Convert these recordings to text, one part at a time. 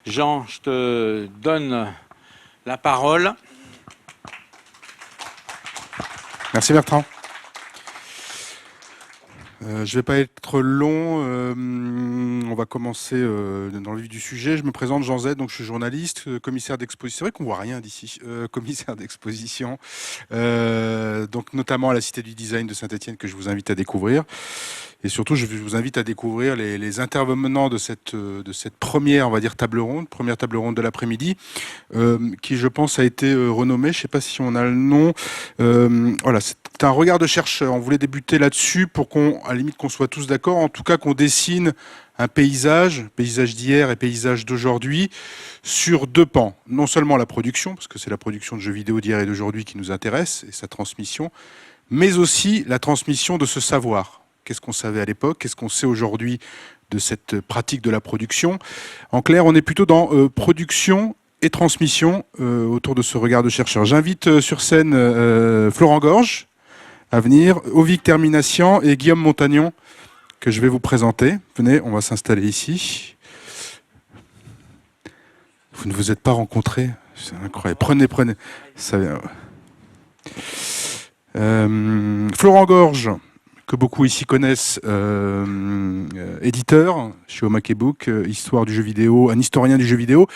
Jean, je te donne la parole. Merci Bertrand. Je ne vais pas être long. On va commencer dans le vif du sujet. Je me présente Jean Z, donc je suis journaliste, commissaire d'exposition. C'est vrai qu'on voit rien d'ici. Commissaire d'exposition, donc notamment à la Cité du Design de Saint-Étienne que je vous invite à découvrir. Et surtout, je vous invite à découvrir les intervenants de cette première, on va dire, première table ronde de l'après-midi, qui, je pense, a été renommée. Je ne sais pas si on a le nom. Voilà, c'est un regard de chercheur. On voulait débuter là-dessus pour à la limite, qu'on soit tous d'accord. En tout cas, qu'on dessine un paysage d'hier et paysage d'aujourd'hui, sur deux pans. Non seulement la production, parce que c'est la production de jeux vidéo d'hier et d'aujourd'hui qui nous intéresse, et sa transmission, mais aussi la transmission de ce savoir. Qu'est-ce qu'on savait à l'époque? Qu'est-ce qu'on sait aujourd'hui de cette pratique de la production? En clair, on est plutôt dans production et transmission autour de ce regard de chercheur. J'invite sur scène Florent Gorge à venir, Ovic Terminacian et Guillaume Montagnon, que je vais vous présenter. Venez, on va s'installer ici. Vous ne vous êtes pas rencontrés? C'est incroyable. Prenez. Ça vient. Florent Gorge, que beaucoup ici connaissent, éditeur chez Omake Book, histoire du jeu vidéo, un historien du jeu vidéo.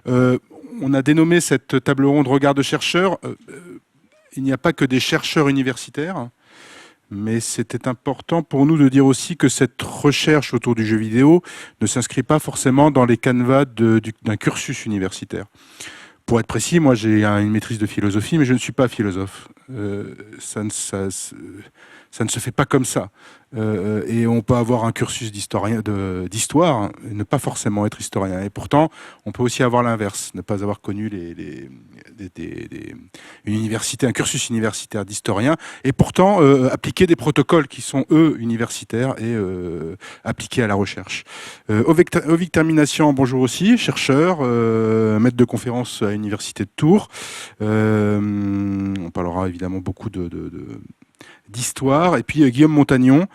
On a dénommé cette table ronde regard de chercheur. Il n'y a pas que des chercheurs universitaires, mais c'était important pour nous de dire aussi que cette recherche autour du jeu vidéo ne s'inscrit pas forcément dans les canevas d'un cursus universitaire. Pour être précis, moi j'ai une maîtrise de philosophie, mais je ne suis pas philosophe. Ça ne se fait pas comme ça. Et on peut avoir un cursus d'histoire et ne pas forcément être historien. Et pourtant, on peut aussi avoir l'inverse, ne pas avoir connu une université, un cursus universitaire d'historien, et pourtant appliquer des protocoles qui sont, eux, universitaires et appliqués à la recherche. Ovic Terminacian, bonjour aussi, chercheur, maître de conférence à l'université de Tours. On parlera évidemment beaucoup d'histoire. Et puis Guillaume Montagnon,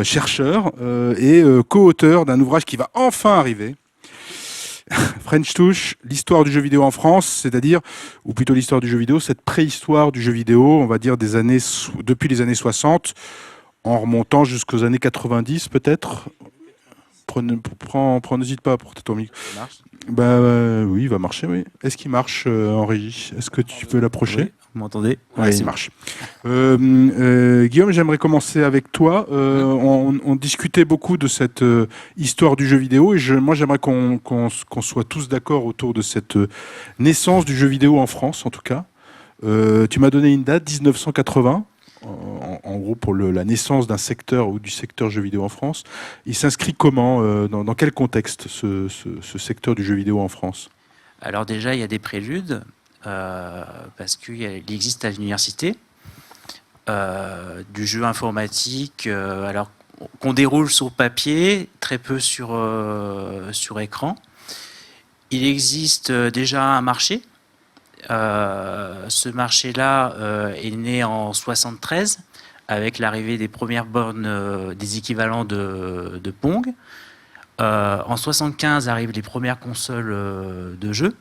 chercheur et co-auteur d'un ouvrage qui va enfin arriver. French Touch, l'histoire du jeu vidéo en France, c'est-à-dire, ou plutôt l'histoire du jeu vidéo, cette préhistoire du jeu vidéo, on va dire depuis les années 60, en remontant jusqu'aux années 90 peut-être. N'hésite pas pour ton micro. Ça marche? Oui, il va marcher, oui. Est-ce qu'il marche en régie? Est-ce que tu peux l'approcher? Oui, vous m'entendez? Oui, il marche. Guillaume, j'aimerais commencer avec toi. On discutait beaucoup de cette histoire du jeu vidéo et moi j'aimerais qu'on soit tous d'accord autour de cette naissance du jeu vidéo en France, en tout cas. Tu m'as donné une date, 1980. En gros, pour la naissance d'un secteur ou du secteur jeu vidéo en France. Il s'inscrit comment, dans quel contexte ce secteur du jeu vidéo en France? Alors déjà, il y a des préludes, parce qu'il existe à l'université du jeu informatique, alors qu'on déroule sur papier, très peu sur écran. Il existe déjà un marché. Ce marché-là est né en 73 avec l'arrivée des premières bornes, des équivalents de Pong. En 75 arrivent les premières consoles de jeux,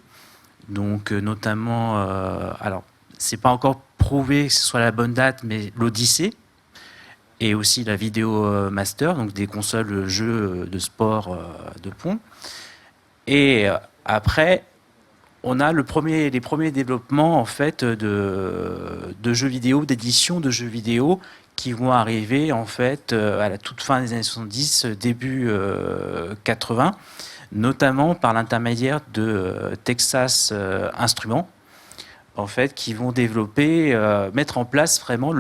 donc notamment, alors c'est pas encore prouvé que ce soit la bonne date, mais l'Odyssée et aussi la Vidéo Master, donc des consoles jeux de sport de Pong. Et après, on a les premiers développements en fait de jeux vidéo, d'édition de jeux vidéo qui vont arriver en fait à la toute fin des années 70, début 80, notamment par l'intermédiaire de Texas Instruments, en fait, qui vont développer, mettre en place vraiment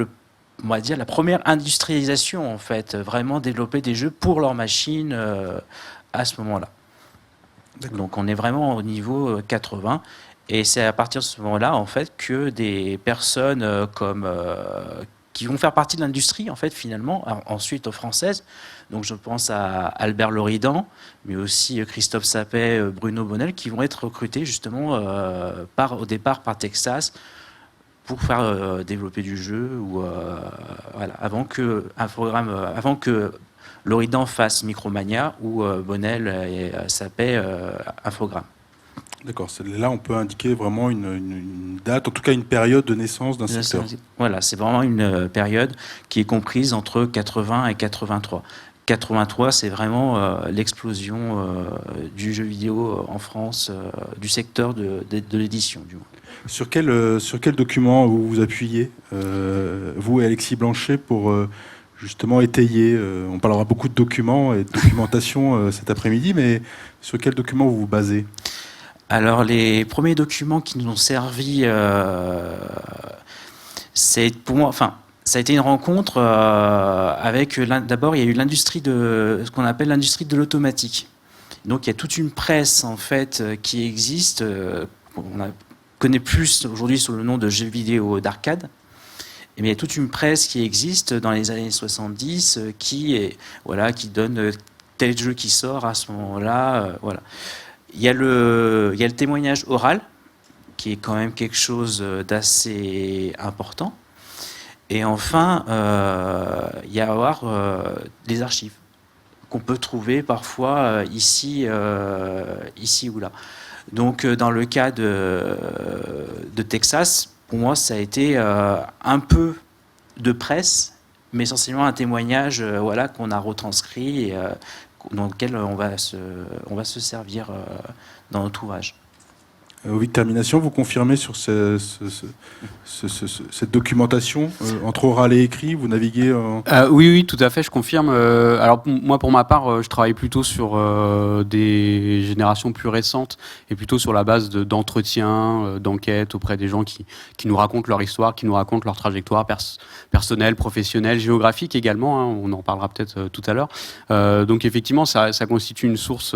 on va dire la première industrialisation en fait, vraiment développer des jeux pour leurs machines à ce moment-là. Donc on est vraiment au niveau 80 et c'est à partir de ce moment-là en fait que des personnes qui vont faire partie de l'industrie en fait finalement ensuite aux françaises. Donc je pense à Albert Loridan, mais aussi Christophe Sapet, Bruno Bonnel qui vont être recrutés justement au départ par Texas pour faire développer du jeu ou voilà avant que Loridan fasse Micromania ou Bonnel s'appelle Infogrames. D'accord, là on peut indiquer vraiment une date, en tout cas une période de naissance d'un secteur. Voilà, c'est vraiment une période qui est comprise entre 80 et 83. 83, c'est vraiment l'explosion du jeu vidéo en France, du secteur de l'édition, du moins. Sur quel document vous vous appuyez, vous et Alexis Blanchet, pour justement étayer on parlera beaucoup de documents et de documentation cet après-midi, mais sur quel document vous vous basez ? Alors, les premiers documents qui nous ont servi, c'est pour moi, ça a été une rencontre avec, d'abord, il y a eu l'industrie ce qu'on appelle l'industrie de l'automatique. Donc, il y a toute une presse, en fait, qui existe, connaît plus aujourd'hui sous le nom de jeux vidéo d'arcade. Mais il y a toute une presse qui existe dans les années 70 qui donne tel jeu qui sort à ce moment-là, voilà. Il y a le témoignage oral, qui est quand même quelque chose d'assez important. Et enfin, il y a les archives qu'on peut trouver parfois ici ou là. Donc, dans le cas de Texas, pour moi, ça a été un peu de presse, mais essentiellement un témoignage qu'on a retranscrit et dans lequel on va se servir dans notre ouvrage. Ovic Termination, vous confirmez sur cette documentation entre oral et écrit, vous naviguez Oui, tout à fait, je confirme. Alors moi, pour ma part, je travaille plutôt sur des générations plus récentes et plutôt sur la base d'entretiens, d'enquêtes auprès des gens qui nous racontent leur histoire, qui nous racontent leur trajectoire personnelle, professionnelle, géographique également, hein, on en parlera peut-être tout à l'heure. Donc effectivement, ça constitue une source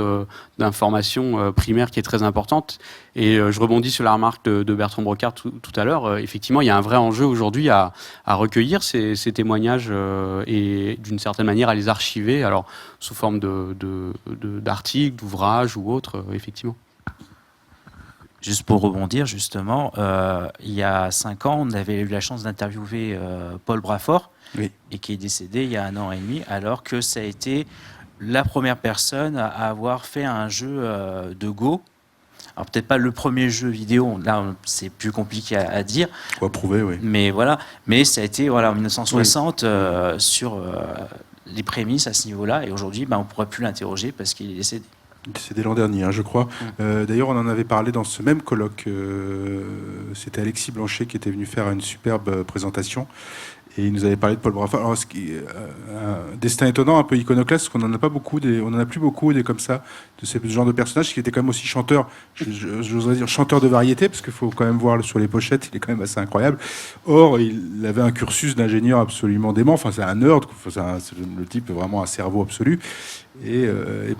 d'information primaire qui est très importante. Et je rebondis sur la remarque de Bertrand Brocard tout à l'heure. Effectivement, il y a un vrai enjeu aujourd'hui à recueillir ces témoignages et d'une certaine manière à les archiver, alors sous forme d'articles, d'ouvrages ou autres, effectivement. Juste pour rebondir, justement, il y a 5 ans, on avait eu la chance d'interviewer Paul Brafort, oui, et qui est décédé il y a 1 an et demi, alors que ça a été la première personne à avoir fait un jeu de Go. Alors peut-être pas le premier jeu vidéo, là c'est plus compliqué à dire. Faut approuver, oui. Mais voilà, mais ça a été en 1960 oui, sur les prémices à ce niveau-là, et aujourd'hui on ne pourra plus l'interroger parce qu'il est décédé. Décédé l'an dernier, je crois. D'ailleurs, on en avait parlé dans ce même colloque. C'était Alexis Blanchet qui était venu faire une superbe présentation. Et il nous avait parlé de Paul Brafort. Alors, un destin étonnant, un peu iconoclaste, parce qu'on n'en a pas beaucoup, on n'en a plus beaucoup des comme ça, de ce genre de personnage qui était quand même aussi chanteur, j'oserais dire chanteur de variété, parce qu'il faut quand même voir sur les pochettes, il est quand même assez incroyable. Or, il avait un cursus d'ingénieur absolument dément. Enfin, c'est un nerd, c'est le type vraiment un cerveau absolu. Et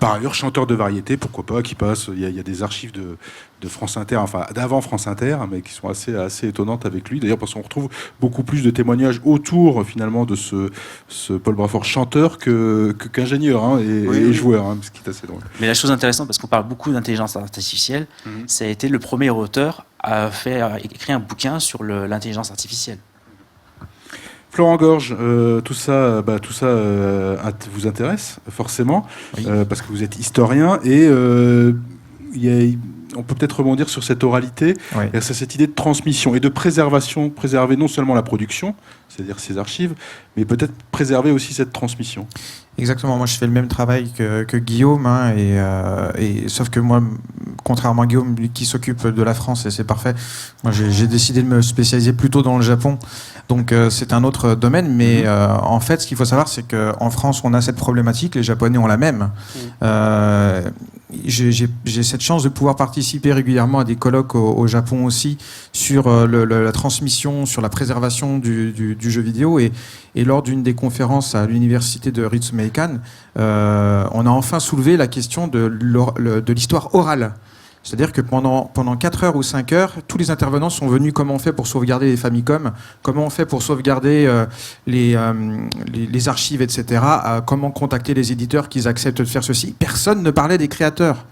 par ailleurs, chanteur de variété, pourquoi pas, qui passe. Il y a des archives de France Inter, enfin d'avant France Inter, mais qui sont assez étonnantes avec lui. D'ailleurs, parce qu'on retrouve beaucoup plus de témoignages autour finalement de ce Paul Brafort chanteur qu'ingénieur et joueur, ce qui est assez drôle. Mais la chose intéressante, parce qu'on parle beaucoup d'intelligence artificielle, ça a été le premier auteur à écrire un bouquin sur l'intelligence artificielle. Florent Gorge, tout ça vous intéresse forcément, oui, parce que vous êtes historien et on peut peut-être rebondir sur cette oralité, oui, et sur cette idée de transmission et de préservation, préserver non seulement la production, c'est-à-dire ses archives, mais peut-être préserver aussi cette transmission. Exactement, moi je fais le même travail que Guillaume, hein, et sauf que moi, contrairement à Guillaume, lui qui s'occupe de la France, et c'est parfait, moi j'ai décidé de me spécialiser plutôt dans le Japon, donc c'est un autre domaine, mais en fait ce qu'il faut savoir c'est qu'en France on a cette problématique, les Japonais ont la même. J'ai cette chance de pouvoir participer régulièrement à des colloques au Japon aussi sur la transmission, sur la préservation du jeu vidéo, et lors d'une des conférences à l'université de Ritsumeikan, on a enfin soulevé la question de l'histoire orale. C'est-à-dire que pendant 4 heures ou 5 heures, tous les intervenants sont venus comment on fait pour sauvegarder les Famicom, comment on fait pour sauvegarder les archives, etc., comment contacter les éditeurs qu'ils acceptent de faire ceci. Personne ne parlait des créateurs.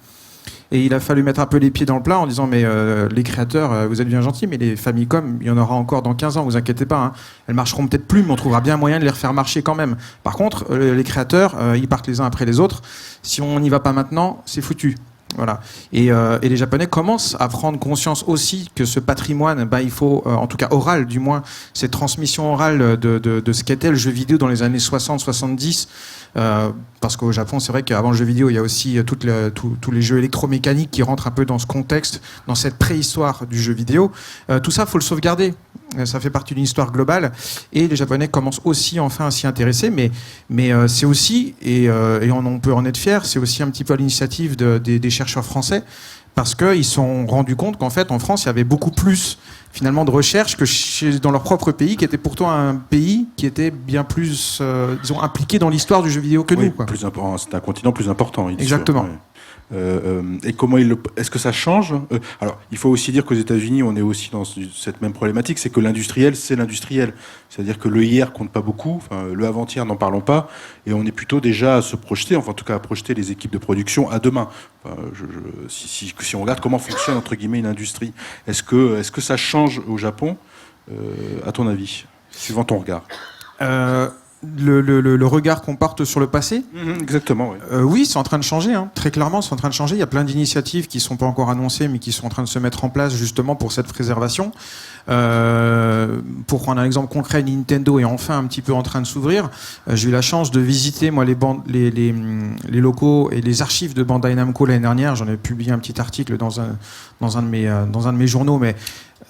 Et il a fallu mettre un peu les pieds dans le plat en disant mais les créateurs, vous êtes bien gentils, mais les Famicom, il y en aura encore dans 15 ans, vous inquiétez pas. Hein. Elles marcheront peut-être plus, mais on trouvera bien moyen de les refaire marcher quand même. Par contre, les créateurs, ils partent les uns après les autres. Si on n'y va pas maintenant, c'est foutu. Voilà. Et les Japonais commencent à prendre conscience aussi que ce patrimoine, il faut, en tout cas oral du moins, cette transmission orale de ce qu'était le jeu vidéo dans les années 60-70. Parce qu'au Japon, c'est vrai qu'avant le jeu vidéo, il y a aussi tous les jeux électromécaniques qui rentrent un peu dans ce contexte, dans cette préhistoire du jeu vidéo. Tout ça, faut le sauvegarder. Ça fait partie d'une histoire globale. Et les Japonais commencent aussi enfin à s'y intéresser. Mais c'est aussi, et on peut en être fier, c'est aussi un petit peu à l'initiative des chercheurs français, parce qu'ils se sont rendus compte qu'en fait, en France, il y avait beaucoup plus finalement de recherche que dans leur propre pays, qui était pourtant un pays qui était bien plus, disons, impliqué dans l'histoire du jeu vidéo que nous. Quoi. C'est un continent plus important. Exactement. Ouais. Et comment est-ce que ça change? Alors, il faut aussi dire qu'aux États-Unis, on est aussi dans cette même problématique, c'est que l'industriel, c'est l'industriel. C'est-à-dire que le hier compte pas beaucoup, le avant-hier, n'en parlons pas, et on est plutôt déjà à se projeter, enfin en tout cas à projeter les équipes de production à demain. Si on regarde comment fonctionne entre guillemets une industrie, est-ce que ça change au Japon, à ton avis, suivant ton regard? Le regard qu'on porte sur le passé. Exactement, oui. Oui, c'est en train de changer, hein. Très clairement, c'est en train de changer. Il y a plein d'initiatives qui ne sont pas encore annoncées, mais qui sont en train de se mettre en place justement pour cette préservation. Pour prendre un exemple concret, Nintendo est enfin un petit peu en train de s'ouvrir. J'ai eu la chance de visiter moi les locaux et les archives de Bandai Namco l'année dernière. J'en ai publié un petit article dans un de mes journaux, mais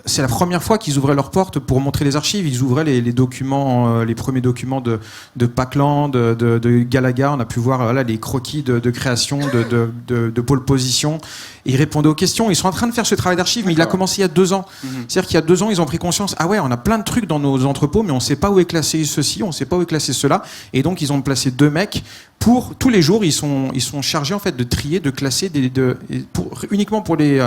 c'est la première fois qu'ils ouvraient leurs portes pour montrer les archives. Ils ouvraient les documents, les premiers documents de Pac-Land, de Galaga. On a pu voir les croquis de création, de pole position. Et ils répondaient aux questions. Ils sont en train de faire ce travail d'archives, mais il a commencé il y a 2 ans. C'est-à-dire qu'il y a 2 ans, ils ont pris conscience. Ah ouais, on a plein de trucs dans nos entrepôts, mais on ne sait pas où est classé ceci, on ne sait pas où est classé cela. Et donc, ils ont placé 2 mecs. Pour tous les jours, ils sont chargés en fait de trier, de classer uniquement pour les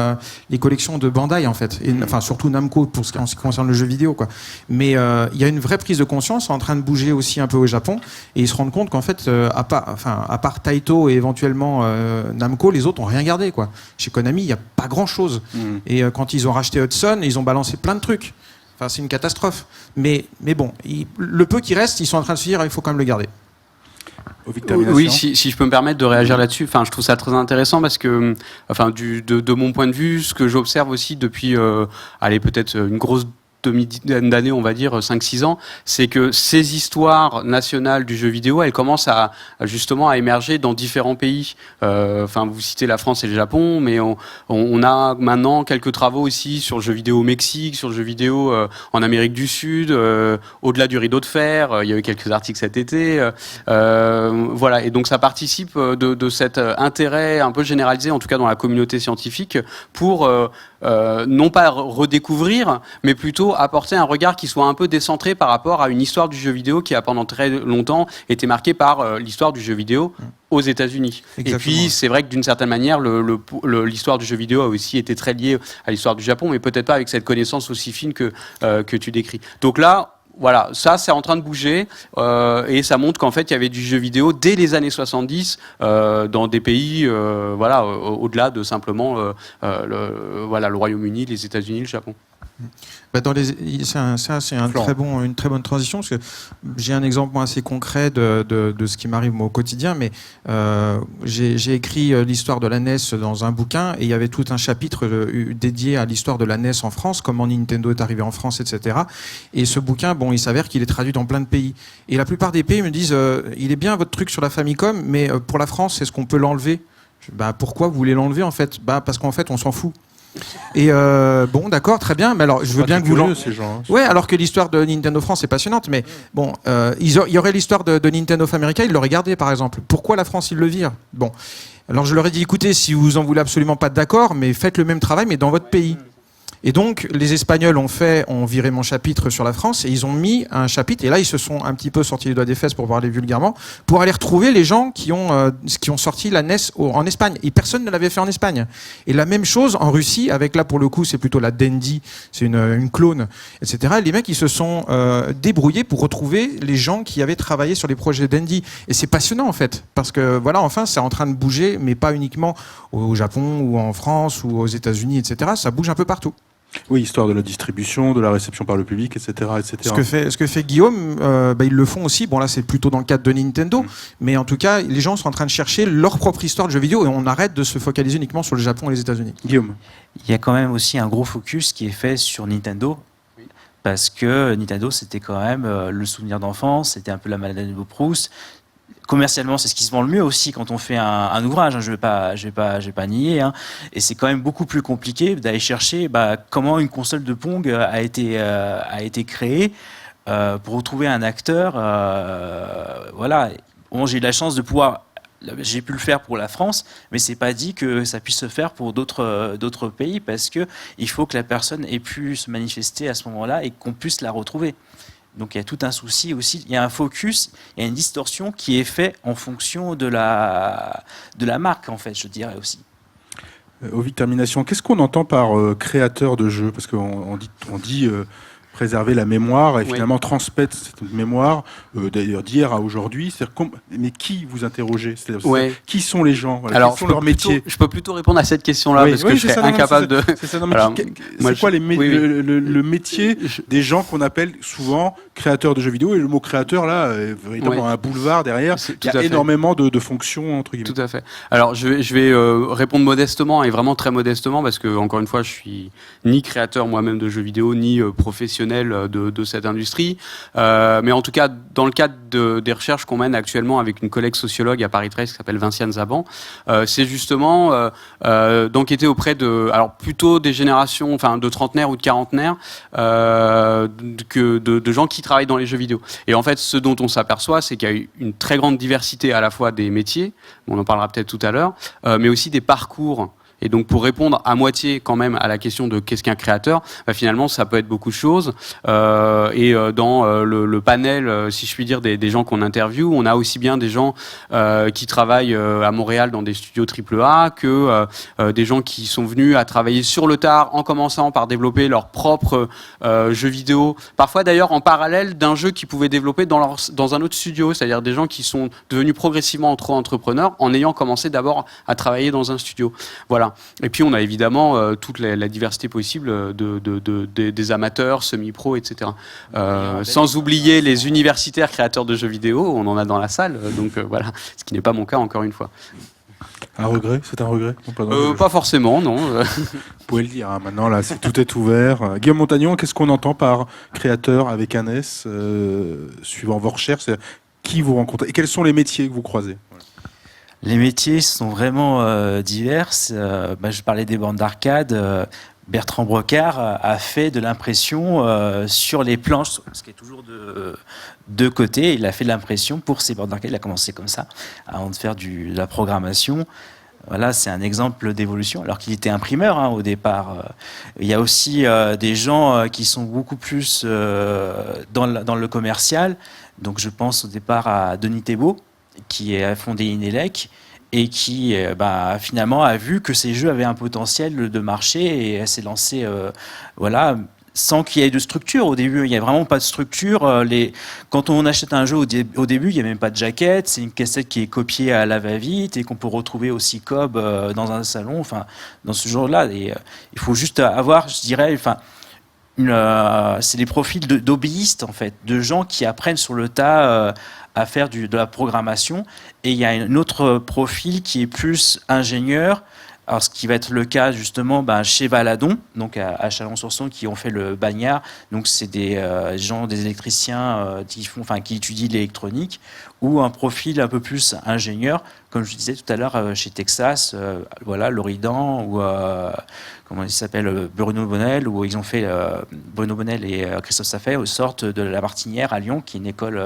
collections de Bandai en fait, et, enfin surtout Namco pour ce qui concerne le jeu vidéo quoi. Mais il y a une vraie prise de conscience en train de bouger aussi un peu au Japon, et ils se rendent compte qu'en fait à part Taito et éventuellement Namco, les autres ont rien gardé quoi. Chez Konami, il y a pas grand chose. Et quand ils ont racheté Hudson, ils ont balancé plein de trucs. Enfin, c'est une catastrophe. Mais bon, le peu qui reste, ils sont en train de se dire il faut quand même le garder. Oui, si je peux me permettre de réagir là-dessus, je trouve ça très intéressant parce que, de mon point de vue, ce que j'observe aussi depuis, peut-être une grosse demi-dizaine d'années, on va dire 5-6 ans, c'est que ces histoires nationales du jeu vidéo, elles commencent justement à émerger dans différents pays. Vous citez la France et le Japon, mais on a maintenant quelques travaux aussi sur le jeu vidéo au Mexique, sur le jeu vidéo en Amérique du Sud, au-delà du rideau de fer. Il y a eu quelques articles cet été. Voilà, et donc ça participe de cet intérêt un peu généralisé, en tout cas dans la communauté scientifique, pour non pas redécouvrir, mais plutôt apporter un regard qui soit un peu décentré par rapport à une histoire du jeu vidéo qui a pendant très longtemps été marquée par l'histoire du jeu vidéo aux États-Unis. Exactement. Et puis c'est vrai que d'une certaine manière, l'histoire du jeu vidéo a aussi été très liée à l'histoire du Japon, mais peut-être pas avec cette connaissance aussi fine que tu décris. Donc là, voilà, ça c'est en train de bouger et ça montre qu'en fait il y avait du jeu vidéo dès les années 70 dans des pays au-delà de simplement le Royaume-Uni, les États-Unis, le Japon. C'est une très bonne transition parce que j'ai un exemple moi, assez concret de ce qui m'arrive moi, au quotidien, mais j'ai écrit l'histoire de la NES dans un bouquin et il y avait tout un chapitre dédié à l'histoire de la NES en France, comment Nintendo est arrivé en France, etc. Et ce bouquin, il s'avère qu'il est traduit dans plein de pays. Et la plupart des pays me disent il est bien votre truc sur la Famicom, mais pour la France, est-ce qu'on peut l'enlever? Pourquoi vous voulez l'enlever en fait? Parce qu'en fait, on s'en fout. Et d'accord, très bien. Mais alors, je veux bien que vous ces gens. Ouais, alors que l'histoire de Nintendo France est passionnante, mais bon, il y aurait l'histoire de Nintendo of America, ils l'auraient gardé par exemple. Pourquoi la France ils le virent? Bon, alors je leur ai dit, écoutez, si vous en voulez absolument pas d'accord, mais faites le même travail, mais dans votre pays. Et donc, les Espagnols ont viré mon chapitre sur la France et ils ont mis un chapitre. Et là, ils se sont un petit peu sortis les doigts des fesses, pour parler vulgairement, pour aller retrouver les gens qui ont sorti la NES en Espagne. Et personne ne l'avait fait en Espagne. Et la même chose en Russie, avec là, pour le coup, c'est plutôt la Dendy, c'est une clone, etc. Les mecs, ils se sont débrouillés pour retrouver les gens qui avaient travaillé sur les projets Dendy. Et c'est passionnant, en fait. Parce que, voilà, enfin, c'est en train de bouger, mais pas uniquement au Japon ou en France ou aux États-Unis, etc. Ça bouge un peu partout. Oui, histoire de la distribution, de la réception par le public, etc. etc. Ce que fait Guillaume, ils le font aussi. Bon, là, c'est plutôt dans le cadre de Nintendo. Mais en tout cas, les gens sont en train de chercher leur propre histoire de jeux vidéo et on arrête de se focaliser uniquement sur le Japon et les États-Unis. Guillaume. Il y a quand même aussi un gros focus qui est fait sur Nintendo. Parce que Nintendo, c'était quand même le souvenir d'enfance, c'était un peu la maladie de Proust. Commercialement, c'est ce qui se vend le mieux aussi quand on fait un ouvrage. Je vais pas nier. Et c'est quand même beaucoup plus compliqué d'aller chercher comment une console de Pong a été créée pour retrouver un acteur. Voilà. Bon, j'ai eu la chance de pouvoir. J'ai pu le faire pour la France, mais c'est pas dit que ça puisse se faire pour d'autres pays parce que il faut que la personne ait pu se manifester à ce moment-là et qu'on puisse la retrouver. Donc il y a tout un souci aussi, il y a un focus, il y a une distorsion qui est faite en fonction de la marque, en fait, je dirais aussi. Ovid, termination, qu'est-ce qu'on entend par créateur de jeux? Parce qu'on dit préserver la mémoire et finalement transmettre cette mémoire, d'ailleurs d'hier à aujourd'hui. Mais qui vous interrogez? Qui sont les gens? Voilà, quels sont leurs métiers? Je peux plutôt répondre à cette question-là parce que je serais incapable de... C'est quoi le métier des gens qu'on appelle souvent créateurs de jeux vidéo? Et le mot créateur, là, est véritablement un boulevard derrière. Il y a énormément de fonctions, entre guillemets. Tout à fait. Alors, je vais répondre modestement et vraiment très modestement parce que, encore une fois, je suis ni créateur moi-même de jeux vidéo, ni professionnel de cette industrie. Mais en tout cas, dans le cadre des recherches qu'on mène actuellement avec une collègue sociologue à Paris 13 qui s'appelle Vinciane Zaban, c'est justement d'enquêter auprès alors plutôt des générations, enfin de trentenaires ou de quarantenaires, de gens qui travaillent dans les jeux vidéo. Et en fait, ce dont on s'aperçoit, c'est qu'il y a eu une très grande diversité à la fois des métiers, on en parlera peut-être tout à l'heure, mais aussi des parcours. Et donc, pour répondre à moitié quand même à la question de qu'est-ce qu'un créateur, finalement, ça peut être beaucoup de choses. Dans le panel, si je puis dire, des gens qu'on interviewe, on a aussi bien des gens qui travaillent à Montréal dans des studios AAA que des gens qui sont venus à travailler sur le tard en commençant par développer leur propre jeu vidéo. Parfois, d'ailleurs, en parallèle d'un jeu qu'ils pouvaient développer dans un autre studio. C'est-à-dire des gens qui sont devenus progressivement entrepreneurs en ayant commencé d'abord à travailler dans un studio. Voilà. Et puis on a évidemment toute la diversité possible des amateurs, semi-pro, etc. Sans oublier les universitaires créateurs de jeux vidéo, on en a dans la salle, donc voilà, ce qui n'est pas mon cas encore une fois. Un regret? C'est un regret? Pas forcément, non. Vous pouvez le dire, maintenant là, tout est ouvert. Guillaume Montagnon, qu'est-ce qu'on entend par créateur avec un S, suivant vos recherches? Qui vous rencontrez? Et quels sont les métiers que vous croisez? Les métiers sont vraiment divers. Je parlais des bornes d'arcade. Bertrand Brocard a fait de l'impression sur les planches, ce qui est toujours de côté. Il a fait de l'impression pour ses bornes d'arcade. Il a commencé comme ça, avant de faire de la programmation. Voilà, c'est un exemple d'évolution, alors qu'il était imprimeur au départ. Il y a aussi des gens qui sont beaucoup plus dans le commercial. Donc je pense au départ à Denis Thébault, qui a fondé Inelec et qui finalement a vu que ces jeux avaient un potentiel de marché et elle s'est lancée sans qu'il y ait de structure. Au début, il n'y a vraiment pas de structure. Quand on achète un jeu au début, il n'y a même pas de jaquette. C'est une cassette qui est copiée à la va-vite et qu'on peut retrouver aussi Cobb dans un salon, dans ce genre-là. Et il faut juste avoir, je dirais, c'est des profils d'hobbyistes, en fait, de gens qui apprennent sur le tas à faire de la programmation. Et il y a un autre profil qui est plus ingénieur. Alors, ce qui va être le cas justement chez Valadon, donc à Chalon-sur-Saône, qui ont fait le bagnard. Donc, c'est des gens, des électriciens qui étudient l'électronique, ou un profil un peu plus ingénieur, comme je disais tout à l'heure chez Texas, Loridan, ou comment il s'appelle, Bruno Bonnel, où ils ont fait Bruno Bonnel et Christophe Saffet sortent de la Martinière à Lyon, qui est une école.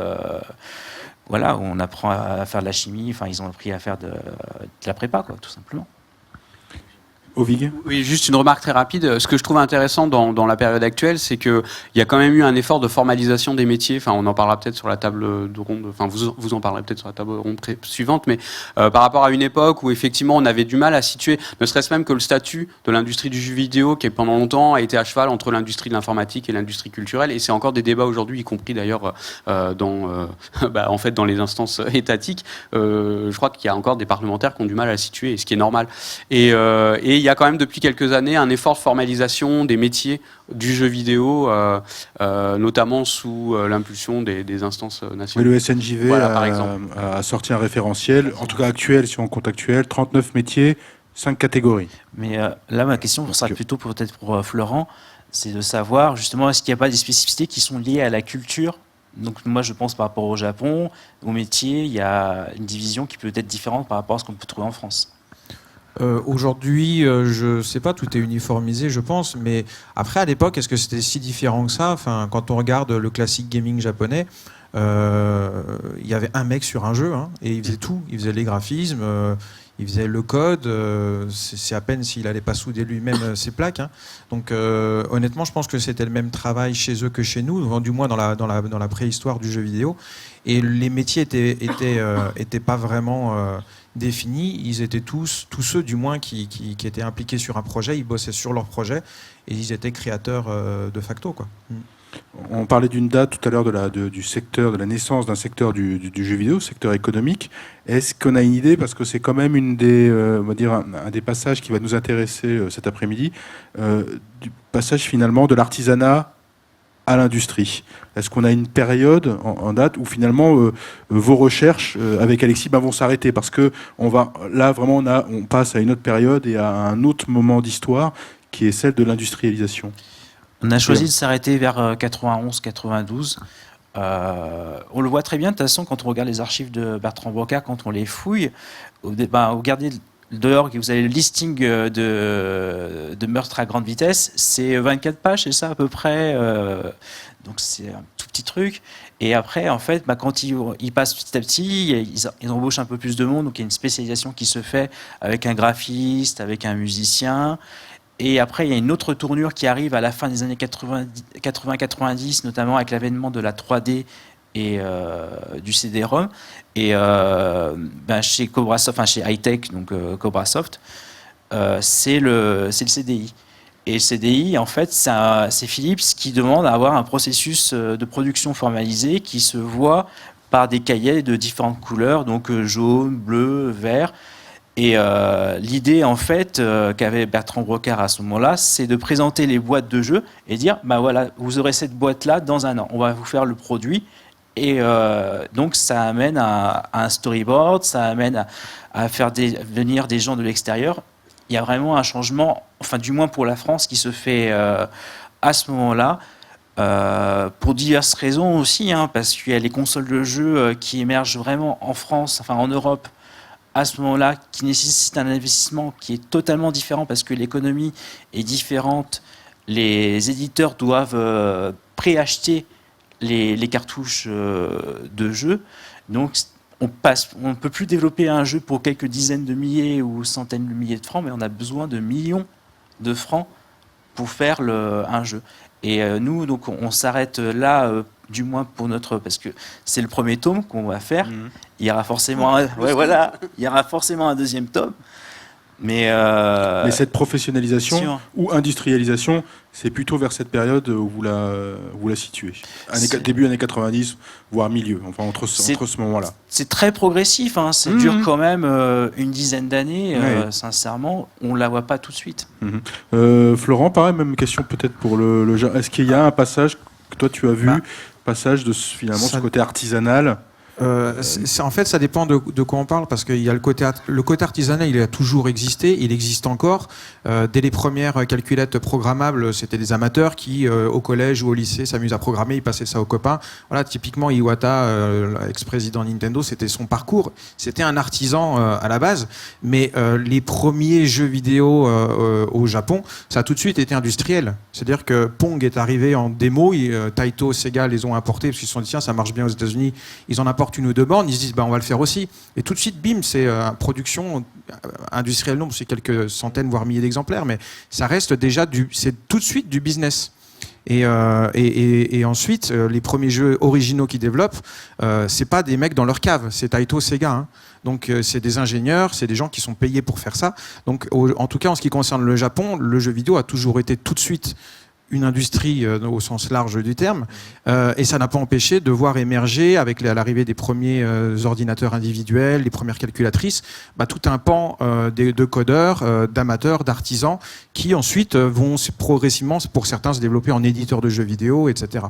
Où on apprend à faire de la chimie. Ils ont appris à faire de la prépa, tout simplement. Ovig. Oui, juste une remarque très rapide. Ce que je trouve intéressant dans la période actuelle, c'est qu'il y a quand même eu un effort de formalisation des métiers. Enfin, on en parlera peut-être sur la table de ronde. Enfin, vous en parlerez peut-être sur la table ronde suivante. Mais par rapport à une époque où effectivement on avait du mal à situer, ne serait-ce même que le statut de l'industrie du jeu vidéo, qui pendant longtemps a été à cheval entre l'industrie de l'informatique et l'industrie culturelle. Et c'est encore des débats aujourd'hui, y compris d'ailleurs en fait, dans les instances étatiques. Je crois qu'il y a encore des parlementaires qui ont du mal à le situer, ce qui est normal. Et il y a quand même depuis quelques années un effort de formalisation des métiers du jeu vidéo, notamment sous l'impulsion des instances nationales. Oui, le SNJV Voilà, par exemple. a sorti un référentiel, en tout cas actuel, si on compte actuel, 39 métiers, 5 catégories. Mais là, ma question sera plutôt peut-être pour Florent, c'est de savoir justement est-ce qu'il n'y a pas des spécificités qui sont liées à la culture. Donc moi, je pense par rapport au Japon, au métier, il y a une division qui peut être différente par rapport à ce qu'on peut trouver en France. Aujourd'hui, je ne sais pas, tout est uniformisé, je pense. Mais après, à l'époque, est-ce que c'était si différent que ça? Enfin, quand on regarde le classique gaming japonais, il y avait un mec sur un jeu, hein, et il faisait tout. Il faisait les graphismes, il faisait le code. C'est à peine s'il n'allait pas souder lui-même ses plaques. Hein. Donc, honnêtement, je pense que c'était le même travail chez eux que chez nous, du moins dans la préhistoire du jeu vidéo. Et les métiers étaient pas vraiment définis. Ils étaient tous ceux du moins qui étaient impliqués sur un projet. Ils bossaient sur leur projet et ils étaient créateurs de facto, quoi. On parlait d'une date tout à l'heure du secteur, de la naissance d'un secteur du jeu vidéo, secteur économique. Est-ce qu'on a une idée, parce que c'est quand même on va dire un des passages qui va nous intéresser cet après-midi, du passage finalement de l'artisanat à l'industrie. Est-ce qu'on a une période en date où finalement vos recherches avec Alexis vont s'arrêter, parce que on passe à une autre période et à un autre moment d'histoire qui est celle de l'industrialisation. On a choisi de s'arrêter vers 91-92. On le voit très bien, de toute façon, quand on regarde les archives de Bertrand Brocard, quand on les fouille, vous regardez dehors, vous avez le listing de meurtres à grande vitesse, c'est 24 pages, c'est ça à peu près. Donc c'est un tout petit truc. Et après, en fait, quand ils passent petit à petit, ils embauchent un peu plus de monde, donc il y a une spécialisation qui se fait avec un graphiste, avec un musicien. Et après, il y a une autre tournure qui arrive à la fin des années 80-90, notamment avec l'avènement de la 3D et du CD-ROM. Et chez Cobrasoft, chez Hightech, donc Cobrasoft, c'est le CDI. Et le CDI, en fait, c'est Philips qui demande à avoir un processus de production formalisé qui se voit par des cahiers de différentes couleurs, donc jaune, bleu, vert. Et l'idée, en fait, qu'avait Bertrand Brocard à ce moment-là, c'est de présenter les boîtes de jeux et dire, voilà, vous aurez cette boîte-là dans un an. On va vous faire le produit. Et donc, ça amène à un storyboard, ça amène à faire venir des gens de l'extérieur. Il y a vraiment un changement, enfin, du moins pour la France, qui se fait à ce moment-là. Pour diverses raisons aussi, hein, parce qu'il y a les consoles de jeux qui émergent vraiment en France, enfin en Europe, à ce moment-là, qui nécessite un investissement qui est totalement différent parce que l'économie est différente. Les éditeurs doivent préacheter les cartouches de jeux. Donc, on ne peut plus développer un jeu pour quelques dizaines de milliers ou centaines de milliers de francs, mais on a besoin de millions de francs pour faire un jeu. Et nous, donc, on s'arrête là, du moins pour parce que c'est le premier tome qu'on va faire. Il y aura forcément il y aura forcément un deuxième tome. Mais cette professionnalisation ou industrialisation, c'est plutôt vers cette période où vous la situez. Début années 90, voire milieu, enfin entre ce moment-là. C'est très progressif, hein, ça dure quand même une dizaine d'années, sincèrement, on ne la voit pas tout de suite. Florent, pareil, même question peut-être pour le genre. Est-ce qu'il y a un passage que toi tu as vu, passage de finalement ce côté artisanal? En fait, ça dépend de quoi on parle, parce qu'il y a le côté artisanal, il a toujours existé, il existe encore. Dès les premières calculettes programmables, c'était des amateurs qui, au collège ou au lycée, s'amusent à programmer, ils passaient ça aux copains. Voilà, typiquement Iwata, ex-président Nintendo, c'était son parcours. C'était un artisan à la base, mais les premiers jeux vidéo au Japon, ça a tout de suite été industriel. C'est-à-dire que Pong est arrivé en démo, Taito, Sega les ont importés parce qu'ils se sont dit tiens, ça marche bien aux États-Unis. Ils en apportent apportent une ou deux bornes, ils se disent on va le faire aussi. Et tout de suite, bim, c'est production industrielle, non, c'est quelques centaines voire milliers d'exemplaires, mais ça reste déjà c'est tout de suite du business. Et ensuite, les premiers jeux originaux qu'ils développent, c'est pas des mecs dans leur cave, c'est Taito, Sega. Hein. Donc c'est des ingénieurs, c'est des gens qui sont payés pour faire ça. Donc en tout cas, en ce qui concerne le Japon, le jeu vidéo a toujours été tout de suite une industrie au sens large du terme, et ça n'a pas empêché de voir émerger, avec l'arrivée des premiers ordinateurs individuels, les premières calculatrices, tout un pan de codeurs, d'amateurs, d'artisans, qui ensuite vont progressivement, pour certains, se développer en éditeurs de jeux vidéo, etc.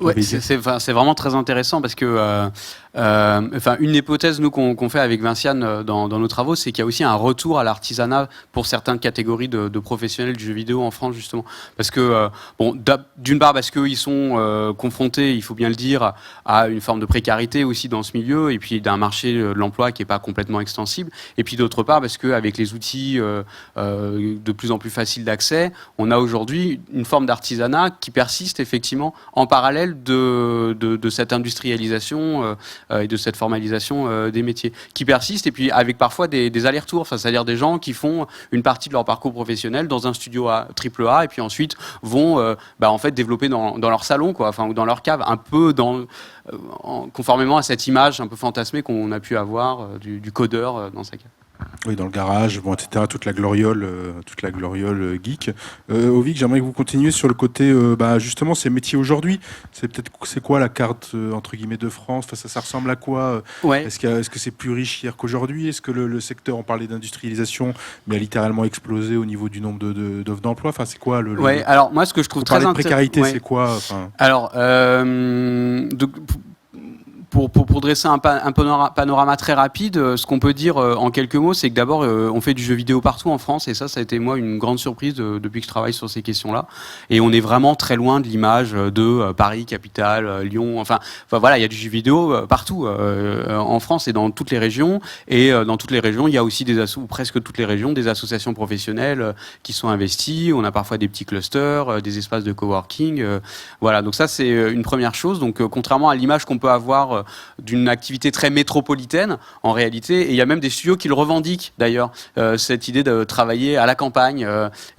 Ouais, c'est vraiment très intéressant parce que une hypothèse nous qu'on fait avec Vinciane dans nos travaux, c'est qu'il y a aussi un retour à l'artisanat pour certaines catégories de professionnels du jeu vidéo en France, justement, parce que d'une part parce qu'ils sont confrontés, il faut bien le dire, à une forme de précarité aussi dans ce milieu, et puis d'un marché de l'emploi qui est pas complètement extensible, et puis d'autre part parce que avec les outils de plus en plus faciles d'accès, on a aujourd'hui une forme d'artisanat qui persiste effectivement en parallèle de cette industrialisation et de cette formalisation des métiers qui persiste, et puis avec parfois des allers-retours, c'est-à-dire des gens qui font une partie de leur parcours professionnel dans un studio AAA et puis ensuite vont en fait développer dans leur salon, ou dans leur cave, un peu conformément à cette image un peu fantasmée qu'on a pu avoir du codeur dans sa cave. Oui, dans le garage, etc. Toute la gloriole geek. Ovic, j'aimerais que vous continuiez sur le côté, justement, ces métiers aujourd'hui. C'est quoi la carte entre guillemets de France? Ça ressemble à quoi? Ouais. Est-ce que c'est plus riche hier qu'aujourd'hui? Est-ce que le secteur, on parlait d'industrialisation, mais a littéralement explosé au niveau du nombre d'offres d'emploi? C'est quoi Ouais. Alors moi, ce que je trouve très intéressant, précarité, c'est quoi? Alors. Pour dresser un panorama très rapide, ce qu'on peut dire en quelques mots, c'est que d'abord, on fait du jeu vidéo partout en France, et ça a été moi une grande surprise depuis que je travaille sur ces questions-là. Et on est vraiment très loin de l'image de Paris, capitale, Lyon. Enfin voilà, il y a du jeu vidéo partout en France et dans toutes les régions. Et dans toutes les régions, il y a aussi ou presque toutes les régions, des associations professionnelles qui sont investies. On a parfois des petits clusters, des espaces de coworking. Voilà, donc ça c'est une première chose. Donc contrairement à l'image qu'on peut avoir d'une activité très métropolitaine en réalité, et il y a même des studios qui le revendiquent d'ailleurs, cette idée de travailler à la campagne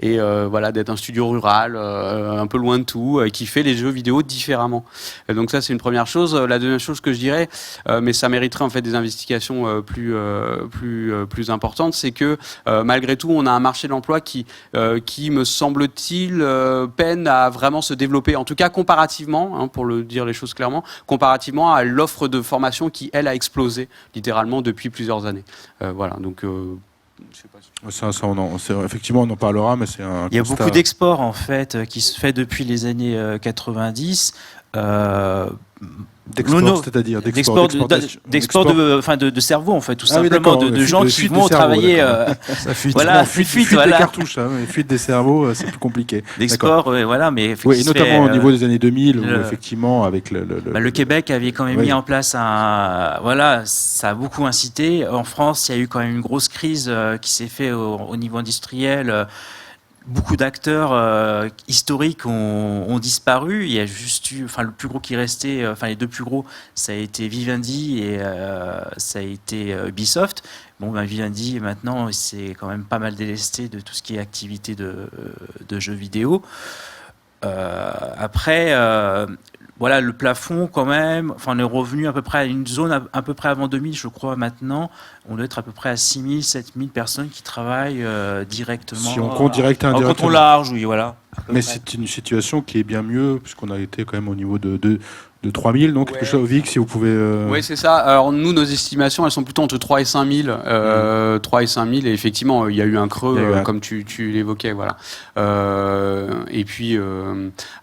d'être un studio rural un peu loin de tout, qui fait les jeux vidéo différemment. Donc ça c'est une première chose. La deuxième chose que je dirais, mais ça mériterait en fait des investigations plus importantes, c'est que malgré tout on a un marché de l'emploi qui me semble-t-il peine à vraiment se développer, en tout cas comparativement, pour le dire les choses clairement, comparativement à l'offre de formation qui, elle, a explosé littéralement depuis plusieurs années. Voilà, donc... je sais pas. Effectivement, on en parlera, mais c'est un Il y a constat. beaucoup d'exports, en fait, qui se fait depuis les années 90. D'export, c'est-à-dire d'export de cerveau, en fait, tout simplement, de gens qui vont travailler. Ça fuite. Voilà, fuite des cartouches, fuite des cerveaux, c'est plus compliqué. D'export, voilà, mais oui, notamment au niveau des années 2000, où effectivement, avec le Québec avait quand même mis en place voilà, ça a beaucoup incité. En France, il y a eu quand même une grosse crise qui s'est faite au niveau industriel. Beaucoup d'acteurs historiques ont disparu. Il y a juste eu, le plus gros qui restait, les deux plus gros, ça a été Vivendi et ça a été Ubisoft. Vivendi maintenant, c'est quand même pas mal délesté de tout ce qui est activité de jeux vidéo. Après, voilà, le plafond quand même, on est revenu à peu près à une zone à peu près avant 2000, je crois, maintenant. On doit être à peu près à 6000, 7000 personnes qui travaillent directement. Si on compte direct et indirectement. Quand on large, oui, voilà. Mais c'est une situation qui est bien mieux, puisqu'on a été quand même au niveau de 3000, donc quelque chose, Vic, si vous pouvez... Oui, c'est ça. Alors nous, nos estimations, elles sont plutôt entre 3 et 5000. 3 et 5000, et effectivement, il y a eu un creux, comme tu l'évoquais. Voilà. Et puis,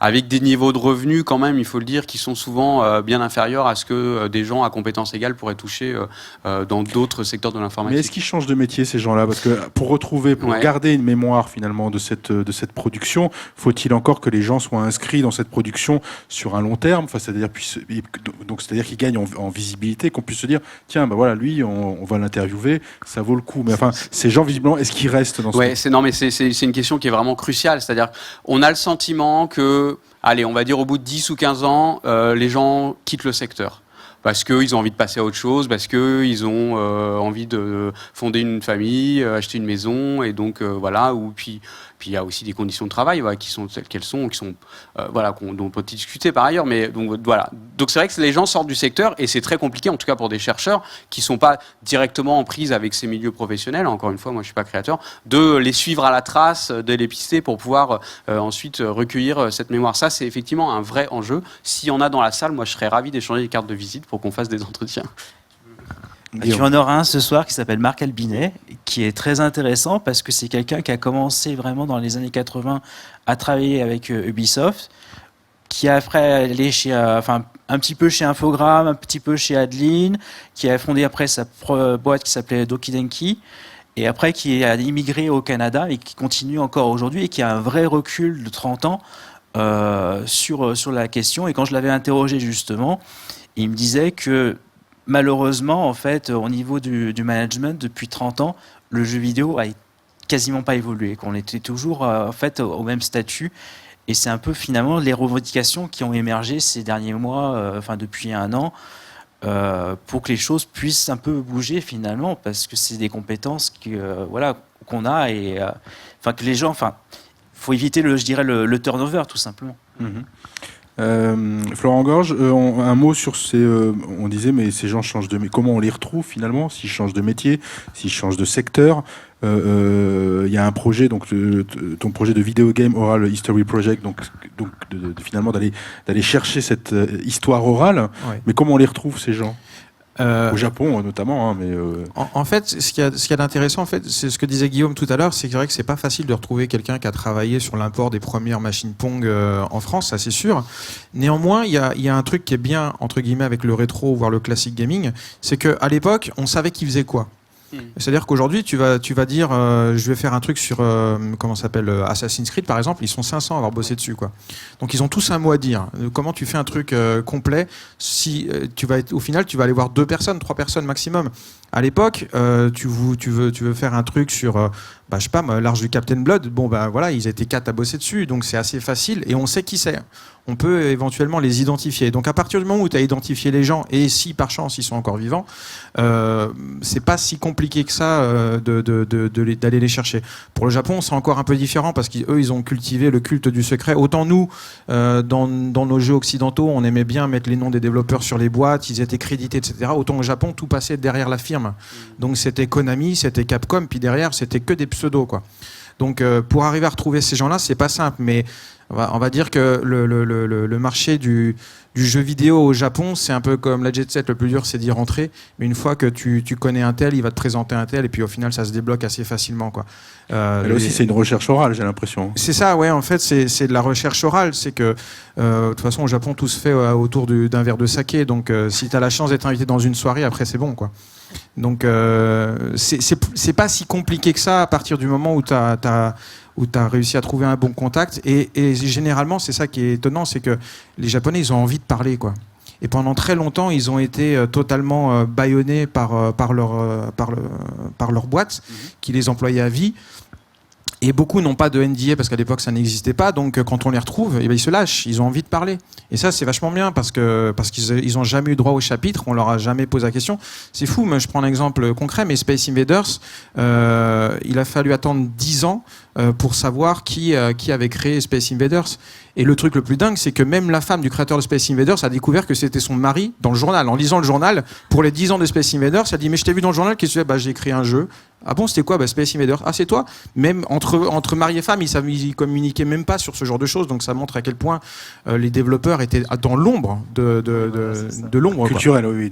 avec des niveaux de revenus, quand même, il faut le dire, qui sont souvent bien inférieurs à ce que des gens à compétences égales pourraient toucher dans d'autres secteurs de l'informatique. Mais est-ce qu'ils changent de métier, ces gens-là? Parce que pour garder une mémoire, finalement, de cette production, faut-il encore que les gens soient inscrits dans cette production sur un long terme? C'est-à-dire qu'ils gagnent en visibilité, qu'on puisse se dire, tiens, voilà, lui, on va l'interviewer, ça vaut le coup. Mais ces gens, visiblement, est-ce qu'ils restent dans ce... c'est une question qui est vraiment cruciale. C'est-à-dire, on a le sentiment que, allez, on va dire au bout de 10 ou 15 ans, les gens quittent le secteur. parce qu'ils ont envie de passer à autre chose, parce qu'ils ont envie de fonder une famille, acheter une maison, et donc voilà. Ou puis il y a aussi des conditions de travail qui sont telles qu'elles sont, qui sont dont on peut discuter par ailleurs. Mais donc voilà. Donc c'est vrai que les gens sortent du secteur et c'est très compliqué, en tout cas pour des chercheurs qui sont pas directement en prise avec ces milieux professionnels. Encore une fois, moi je suis pas créateur, de les suivre à la trace, de les pister pour pouvoir ensuite recueillir cette mémoire. Ça, c'est effectivement un vrai enjeu. S'il y en a dans la salle, moi je serais ravi d'échanger des cartes de visite pour qu'on fasse des entretiens. Tu en auras un ce soir qui s'appelle Marc Albinet, qui est très intéressant parce que c'est quelqu'un qui a commencé vraiment dans les années 80 à travailler avec Ubisoft, qui a après allé chez, un petit peu chez Infogrames, un petit peu chez Adeline, qui a fondé après sa boîte qui s'appelait Doki Denki, et après qui a immigré au Canada et qui continue encore aujourd'hui et qui a un vrai recul de 30 ans sur la question. Et quand je l'avais interrogé justement, il me disait que malheureusement, en fait, au niveau du management, depuis 30 ans, le jeu vidéo a quasiment pas évolué, qu'on était toujours en fait au même statut. Et c'est un peu finalement les revendications qui ont émergé ces derniers mois, depuis un an, pour que les choses puissent un peu bouger finalement, parce que c'est des compétences qu'on a et que les gens, faut éviter le turnover tout simplement. Florent Gorge, un mot sur ces. On disait, mais ces gens changent de métier. Comment on les retrouve finalement s'ils changent de métier, s'ils changent de secteur? Il y a un projet, donc ton projet de Video Game Oral History Project, donc finalement d'aller chercher cette histoire orale. Ouais. Mais comment on les retrouve ces gens? Au Japon notamment, hein, mais en fait, ce qu'il y a d'intéressant, en fait, c'est ce que disait Guillaume tout à l'heure, c'est vrai que c'est pas facile de retrouver quelqu'un qui a travaillé sur l'import des premières machines Pong en France, ça c'est sûr. Néanmoins, il y a un truc qui est bien entre guillemets avec le rétro, voire le classic gaming, c'est que à l'époque, on savait qui faisait quoi. C'est-à-dire qu'aujourd'hui, tu vas dire, je vais faire un truc sur Assassin's Creed par exemple. Ils sont 500 à avoir bossé dessus, quoi. Donc ils ont tous un mot à dire. Comment tu fais un truc complet si au final tu vas aller voir 2 personnes, 3 personnes maximum. À l'époque, tu veux faire un truc sur, je sais pas, l'Arche du Captain Blood. Bon, voilà, ils étaient 4 à bosser dessus, donc c'est assez facile et on sait qui c'est. On peut éventuellement les identifier. Donc à partir du moment où tu as identifié les gens et si par chance ils sont encore vivants, c'est pas si compliqué que ça d'aller les chercher. Pour le Japon, c'est encore un peu différent parce qu'eux ils ont cultivé le culte du secret. Autant nous, dans nos jeux occidentaux, on aimait bien mettre les noms des développeurs sur les boîtes, ils étaient crédités, etc. Autant au Japon, tout passait derrière la firme. Donc c'était Konami, c'était Capcom, puis derrière c'était que des pseudos, quoi. Donc pour arriver à retrouver ces gens-là, c'est pas simple, mais on va dire que le marché du jeu vidéo au Japon, c'est un peu comme la jet set, le plus dur c'est d'y rentrer, mais une fois que tu connais un tel, il va te présenter un tel, et puis au final ça se débloque assez facilement, quoi. là aussi c'est une recherche orale, j'ai l'impression. C'est ça, ouais, en fait c'est de la recherche orale, c'est que de toute façon au Japon tout se fait autour d'un verre de saké, donc si tu as la chance d'être invité dans une soirée, après c'est bon, quoi. Donc c'est pas si compliqué que ça à partir du moment où tu as réussi à trouver un bon contact et généralement c'est ça qui est étonnant, c'est que les Japonais ils ont envie de parler, quoi. Et pendant très longtemps ils ont été totalement bâillonnés par leur boîte qui les employait à vie. Et beaucoup n'ont pas de NDA parce qu'à l'époque ça n'existait pas, donc quand on les retrouve, ils se lâchent, ils ont envie de parler. Et ça c'est vachement bien parce qu'ils ont jamais eu droit au chapitre, on leur a jamais posé la question. C'est fou, mais je prends un exemple concret, mais Space Invaders, il a fallu attendre 10 ans pour savoir qui avait créé Space Invaders. Et le truc le plus dingue, c'est que même la femme du créateur de Space Invaders a découvert que c'était son mari dans le journal. En lisant le journal, pour les 10 ans de Space Invaders, elle a dit « Mais je t'ai vu dans le journal, qu'est-ce que tu fais ?» J'ai créé un jeu. Ah bon, c'était quoi? Space Invaders. Ah, c'est toi? Même entre mari et femme, ils communiquaient même pas sur ce genre de choses. Donc ça montre à quel point les développeurs étaient dans l'ombre de l'ombre. Culturelle, oui.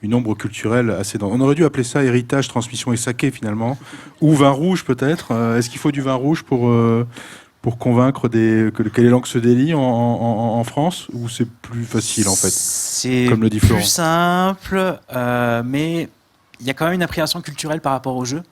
Une ombre culturelle assez dense. On aurait dû appeler ça héritage, transmission et saké finalement. Ou vin rouge peut-être. Est-ce qu'il faut du vin rouge pour convaincre que les langues se délient en France, ou c'est plus facile en fait? C'est comme le dit Florent. Plus simple, mais il y a quand même une appréhension culturelle par rapport au jeu.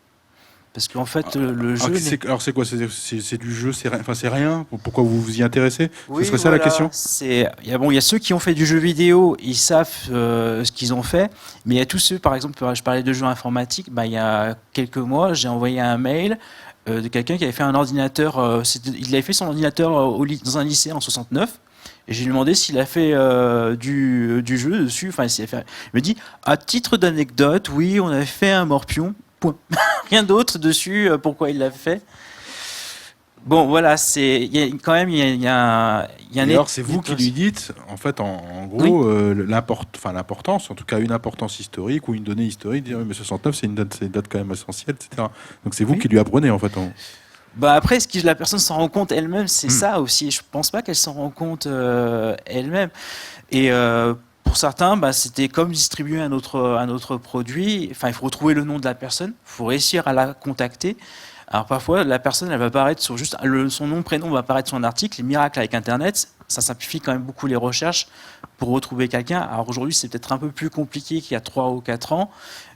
Parce qu'en fait, le jeu... Alors c'est quoi? C'est du jeu, c'est rien? Pourquoi vous vous y intéressez? Oui, ce serait ça la question? Il y a ceux qui ont fait du jeu vidéo, ils savent ce qu'ils ont fait, mais il y a tous ceux, par exemple, je parlais de jeux informatiques, il y a quelques mois, j'ai envoyé un mail de quelqu'un qui avait fait un ordinateur, il avait fait son ordinateur dans un lycée en 69, Et j'ai demandé s'il a fait du jeu dessus. Enfin, il me dit, à titre d'anecdote, oui, on avait fait un morpion. Point. Rien d'autre dessus. Pourquoi il l'a fait? Bon, voilà, il y a un Et alors, c'est vous qui lui dites, en fait, en gros, l'importance, en tout cas une importance historique ou une donnée historique, dire, mais 69, c'est une date quand même essentielle, etc. Donc c'est vous qui lui apprenez, en fait. Bah après, est-ce que la personne s'en rend compte elle-même? C'est ça aussi. Je pense pas qu'elle s'en rend compte elle-même. Et pour certains, bah, c'était comme distribuer un autre produit. Enfin, il faut retrouver le nom de la personne, il faut réussir à la contacter. Alors parfois, la personne, elle va apparaître sur juste son nom, prénom va apparaître sur un article. Les miracles avec Internet, ça simplifie quand même beaucoup les recherches pour retrouver quelqu'un. Alors aujourd'hui, c'est peut-être un peu plus compliqué qu'il y a 3 ou 4 ans,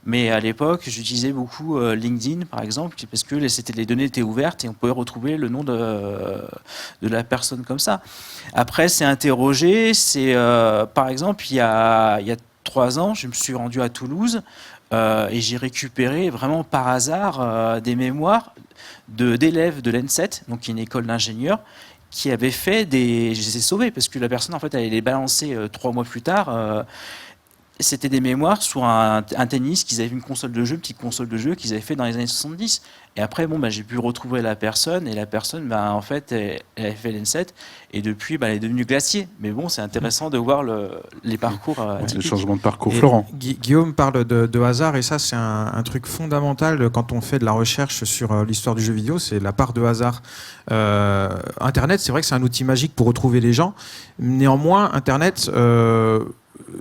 mais à l'époque, j'utilisais beaucoup LinkedIn, par exemple, parce que les données étaient ouvertes et on pouvait retrouver le nom de la personne comme ça. Après, c'est interroger. Par exemple, il y a 3 ans, je me suis rendu à Toulouse. Et j'ai récupéré vraiment par hasard des mémoires d'élèves de l'ENSET, donc qui est une école d'ingénieurs, qui avaient fait je les ai sauvés parce que la personne en fait allait les balancer 3 mois plus tard. C'était des mémoires sur un tennis qu'ils avaient une console de jeu, une petite console de jeu qu'ils avaient fait dans les années 70. Et après, j'ai pu retrouver la personne, et la personne, en fait, elle avait fait l'ENSET, et depuis, elle est devenue glacier. Mais bon, c'est intéressant de voir les parcours le changement de parcours. Et Florent. Guillaume parle de hasard, et ça, c'est un truc fondamental quand on fait de la recherche sur l'histoire du jeu vidéo, c'est la part de hasard. Internet, c'est vrai que c'est un outil magique pour retrouver les gens. Néanmoins, Internet...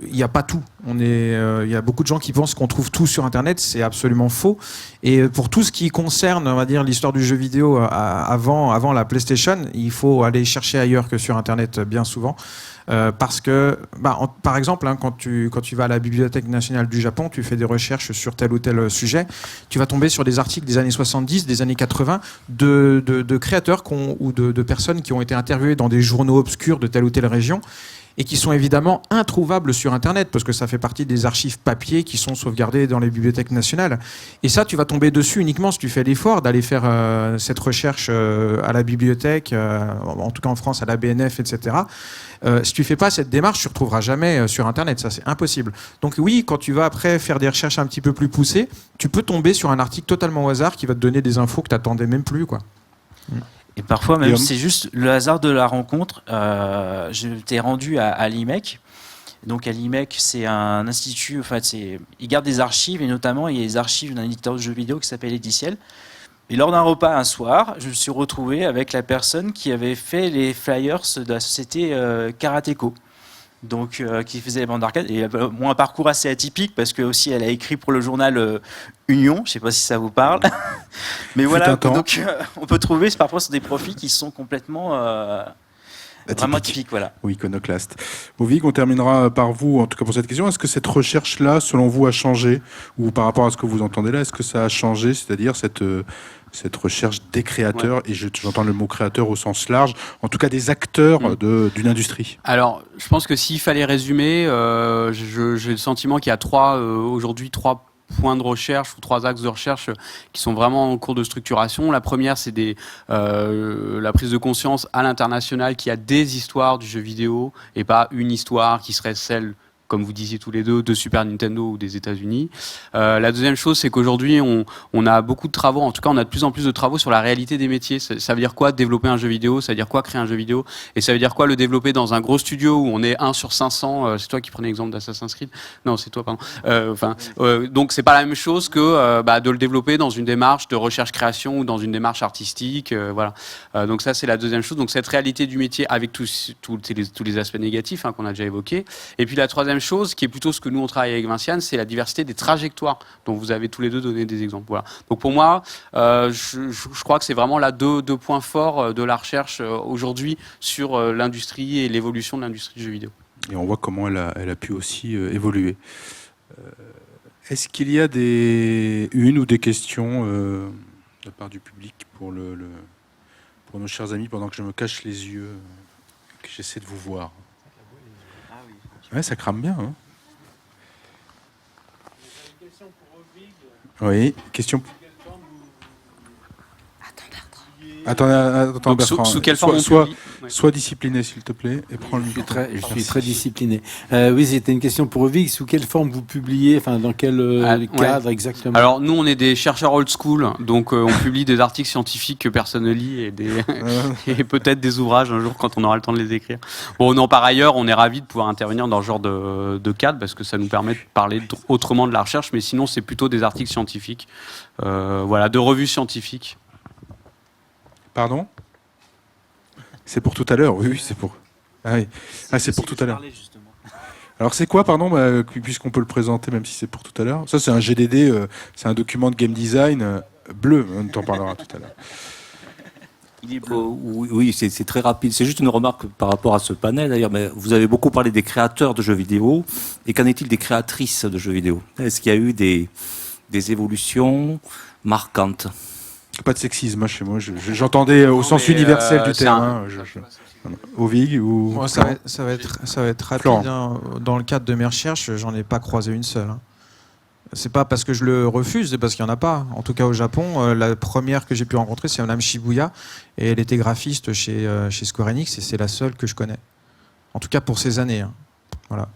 il n'y a pas tout. Il y a beaucoup de gens qui pensent qu'on trouve tout sur Internet. C'est absolument faux. Et pour tout ce qui concerne, on va dire, l'histoire du jeu vidéo avant la PlayStation, il faut aller chercher ailleurs que sur Internet bien souvent. Parce que, par exemple, quand tu vas à la Bibliothèque nationale du Japon, tu fais des recherches sur tel ou tel sujet, tu vas tomber sur des articles des années 70, des années 80, de créateurs ou de personnes qui ont été interviewées dans des journaux obscurs de telle ou telle région, et qui sont évidemment introuvables sur Internet, parce que ça fait partie des archives papier qui sont sauvegardées dans les bibliothèques nationales. Et ça, tu vas tomber dessus uniquement si tu fais l'effort d'aller faire cette recherche à la bibliothèque, en tout cas en France, à la BNF, etc. Si tu fais pas cette démarche, tu ne retrouveras jamais sur Internet. Ça, c'est impossible. Donc oui, quand tu vas après faire des recherches un petit peu plus poussées, tu peux tomber sur un article totalement au hasard qui va te donner des infos que tu n'attendais même plus, quoi. Et parfois, même, c'est juste le hasard de la rencontre. Je t'ai rendu à l'IMEC. Donc, à l'IMEC, c'est un institut, ils gardent des archives, et notamment, il y a les archives d'un éditeur de jeux vidéo qui s'appelle Ediciel. Et lors d'un repas un soir, je me suis retrouvé avec la personne qui avait fait les flyers de la société Karateko. Donc, qui faisait les bandes d'arcade. Et un parcours assez atypique, parce que aussi elle a écrit pour le journal Union, je ne sais pas si ça vous parle. Mais voilà, donc on peut trouver parfois sur des profils qui sont complètement vraiment atypiques. Voilà. Oui, iconoclaste. Ovig, on terminera par vous, en tout cas pour cette question. Est-ce que cette recherche-là, selon vous, a changé? Ou par rapport à ce que vous entendez là, est-ce que ça a changé? C'est-à-dire cette recherche des créateurs, et j'entends le mot créateur au sens large, en tout cas des acteurs d'une industrie. Alors, je pense que s'il fallait résumer, j'ai le sentiment qu'il y a aujourd'hui trois points de recherche ou 3 axes de recherche qui sont vraiment en cours de structuration. La première, c'est la prise de conscience à l'international qu'il y a des histoires du jeu vidéo et pas une histoire qui serait celle, comme vous disiez tous les deux, de Super Nintendo ou des États-Unis. La deuxième chose, c'est qu'aujourd'hui, on a beaucoup de travaux, en tout cas, on a de plus en plus de travaux sur la réalité des métiers. Ça veut dire quoi développer un jeu vidéo? Ça veut dire quoi créer un jeu vidéo? Et ça veut dire quoi le développer dans un gros studio où on est 1 sur 500? C'est toi qui prenais l'exemple d'Assassin's Creed? Non, c'est toi, pardon. Donc, c'est pas la même chose que de le développer dans une démarche de recherche-création ou dans une démarche artistique. Voilà. Donc ça, c'est la deuxième chose. Donc cette réalité du métier avec tous les aspects négatifs qu'on a déjà évoqués. Et puis la troisième chose, qui est plutôt ce que nous on travaille avec Vinciane, c'est la diversité des trajectoires dont vous avez tous les deux donné des exemples. Voilà. Donc pour moi, je crois que c'est vraiment là deux points forts de la recherche aujourd'hui sur l'industrie et l'évolution de l'industrie du jeu vidéo. Et on voit comment elle a pu aussi évoluer. Est-ce qu'il y a une ou des questions de la part du public pour nos chers amis, pendant que je me cache les yeux, que j'essaie de vous voir? Ouais, ça crame bien. Hein. Oui, question. Attends Donc, Bertrand, sous quelle forme on sois publie Ouais. discipliné s'il te plaît et prends le micro. Je suis très discipliné. Oui, c'était une question pour Ovig. Sous quelle forme vous publiez, enfin dans quel cadre exactement? Alors nous, on est des chercheurs old school, donc on publie des articles scientifiques que personne ne lit et, et peut-être des ouvrages un jour quand on aura le temps de les écrire. Bon, non, par ailleurs, on est ravis de pouvoir intervenir dans ce genre de cadre parce que ça nous permet de parler autrement de la recherche, mais sinon c'est plutôt des articles scientifiques, voilà, de revues scientifiques. Pardon? C'est pour tout à l'heure, oui, c'est pour. Ah oui, c'est pour tout à l'heure. Alors c'est quoi, pardon, puisqu'on peut le présenter même si c'est pour tout à l'heure. Ça c'est un GDD, c'est un document de game design bleu, on t'en parlera tout à l'heure. Oui, c'est très rapide. C'est juste une remarque par rapport à ce panel d'ailleurs, mais vous avez beaucoup parlé des créateurs de jeux vidéo, et qu'en est-il des créatrices de jeux vidéo? Est-ce qu'il y a eu des évolutions marquantes? Pas de sexisme chez moi, j'entendais au sens universel du terme. Ovig ou Moi, ça va être rapide. Hein. Dans le cadre de mes recherches, j'en ai pas croisé une seule. Hein. C'est pas parce que je le refuse, c'est parce qu'il y en a pas. En tout cas, au Japon, la première que j'ai pu rencontrer, c'est Madame Shibuya, et elle était graphiste chez Square Enix, et c'est la seule que je connais. En tout cas pour ces années. Hein. Voilà.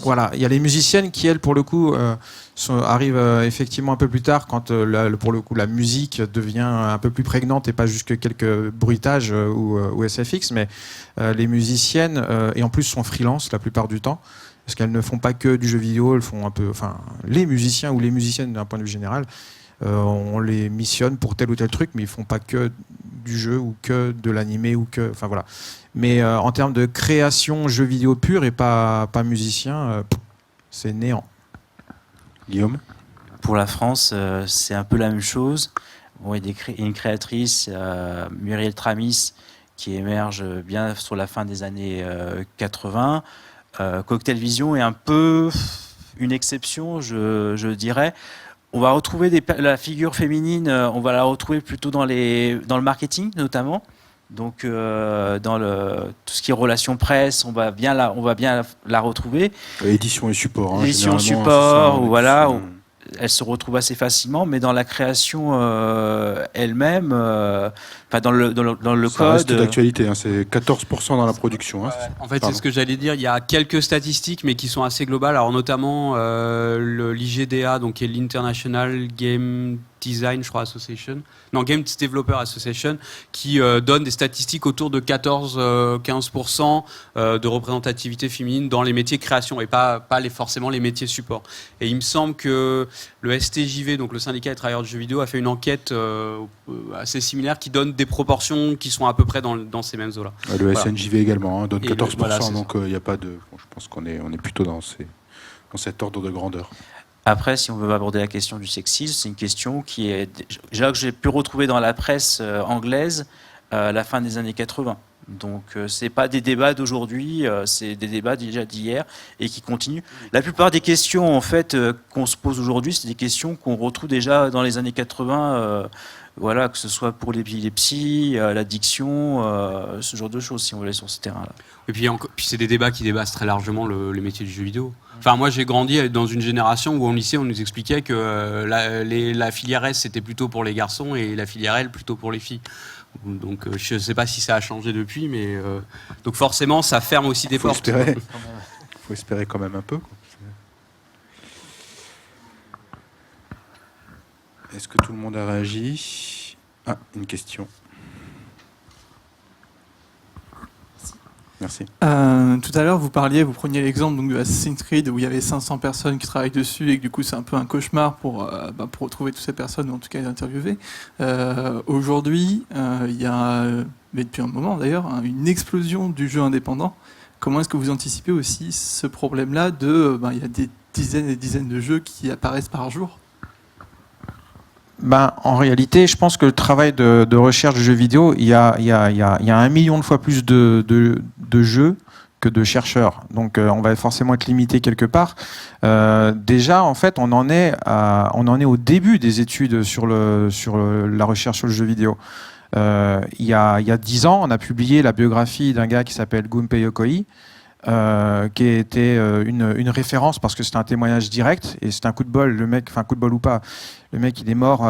Voilà, il y a les musiciennes qui, elles, pour le coup, arrivent effectivement un peu plus tard quand, pour le coup, la musique devient un peu plus prégnante et pas juste que quelques bruitages ou SFX, mais les musiciennes, et en plus, sont freelance la plupart du temps, parce qu'elles ne font pas que du jeu vidéo, elles font un peu, enfin, les musiciens ou les musiciennes d'un point de vue général, on les missionne pour tel ou tel truc, mais ils font pas que du jeu ou que de l'animé ou que, enfin voilà. Mais en termes de création jeu vidéo pur et pas musicien, c'est néant. Guillaume? Pour la France, c'est un peu la même chose. Bon, il y a une créatrice, Muriel Tramis, qui émerge bien sur la fin des années 80. Cocktail Vision est un peu une exception, je dirais. On va retrouver la figure féminine, on va la retrouver plutôt dans le marketing notamment. Donc dans tout ce qui est relations presse, on va bien la retrouver. Édition et support. Hein, édition support, voilà. Elle se retrouve assez facilement, mais dans la création elle-même, dans le ça code. Reste d'actualité, hein, c'est 14% dans la production. Hein, en fait, c'est ce que j'allais dire. Il y a quelques statistiques, mais qui sont assez globales. Alors notamment l'IGDA, donc qui est l'International Game Design, je crois, Association. Non, Game Developer Association, qui donne des statistiques autour de 14-15% de représentativité féminine dans les métiers création et pas forcément les métiers support. Et il me semble que le STJV, donc le syndicat des travailleurs de jeux vidéo, a fait une enquête assez similaire qui donne des proportions qui sont à peu près dans ces mêmes eaux-là. Le SNJV également donne 14%, voilà, donc il n'y a pas de. Bon, je pense qu'on est plutôt dans cet ordre de grandeur. Après, si on veut aborder la question du sexisme, c'est une question qui est déjà que j'ai pu retrouver dans la presse anglaise à la fin des années 80. Donc, c'est pas des débats d'aujourd'hui, c'est des débats déjà d'hier et qui continuent. La plupart des questions en fait qu'on se pose aujourd'hui, c'est des questions qu'on retrouve déjà dans les années 80. Voilà, que ce soit pour l'épilepsie, l'addiction, ce genre de choses, si on voulait sur ce terrain-là. Et puis c'est des débats qui dépassent très largement les métiers du jeu vidéo. Enfin, moi, j'ai grandi dans une génération où, au lycée, on nous expliquait que la filière S, c'était plutôt pour les garçons et la filière L, plutôt pour les filles. Donc, je ne sais pas si ça a changé depuis, mais donc forcément, ça ferme aussi des portes. Il faut espérer quand même un peu, quoi. Est-ce que tout le monde a réagi? Ah, une question. Merci. Tout à l'heure, vous preniez l'exemple donc, de Assassin's Creed où il y avait 500 personnes qui travaillent dessus et que du coup c'est un peu un cauchemar pour retrouver toutes ces personnes ou en tout cas les interviewer. Aujourd'hui, il y a, mais depuis un moment d'ailleurs, une explosion du jeu indépendant. Comment est-ce que vous anticipez aussi ce problème-là il y a des dizaines et des dizaines de jeux qui apparaissent par jour? En réalité, je pense que le travail de recherche de jeux vidéo, il y a 1 million de fois plus de jeux que de chercheurs. Donc, on va forcément être limité quelque part. Déjà, en fait, on en est au début des études sur la recherche sur le jeu vidéo. Il y a 10 ans, on a publié la biographie d'un gars qui s'appelle Gunpei Yokoi, qui était une référence parce que c'était un témoignage direct et c'était un coup de bol. Le mec, enfin coup de bol ou pas, le mec il est mort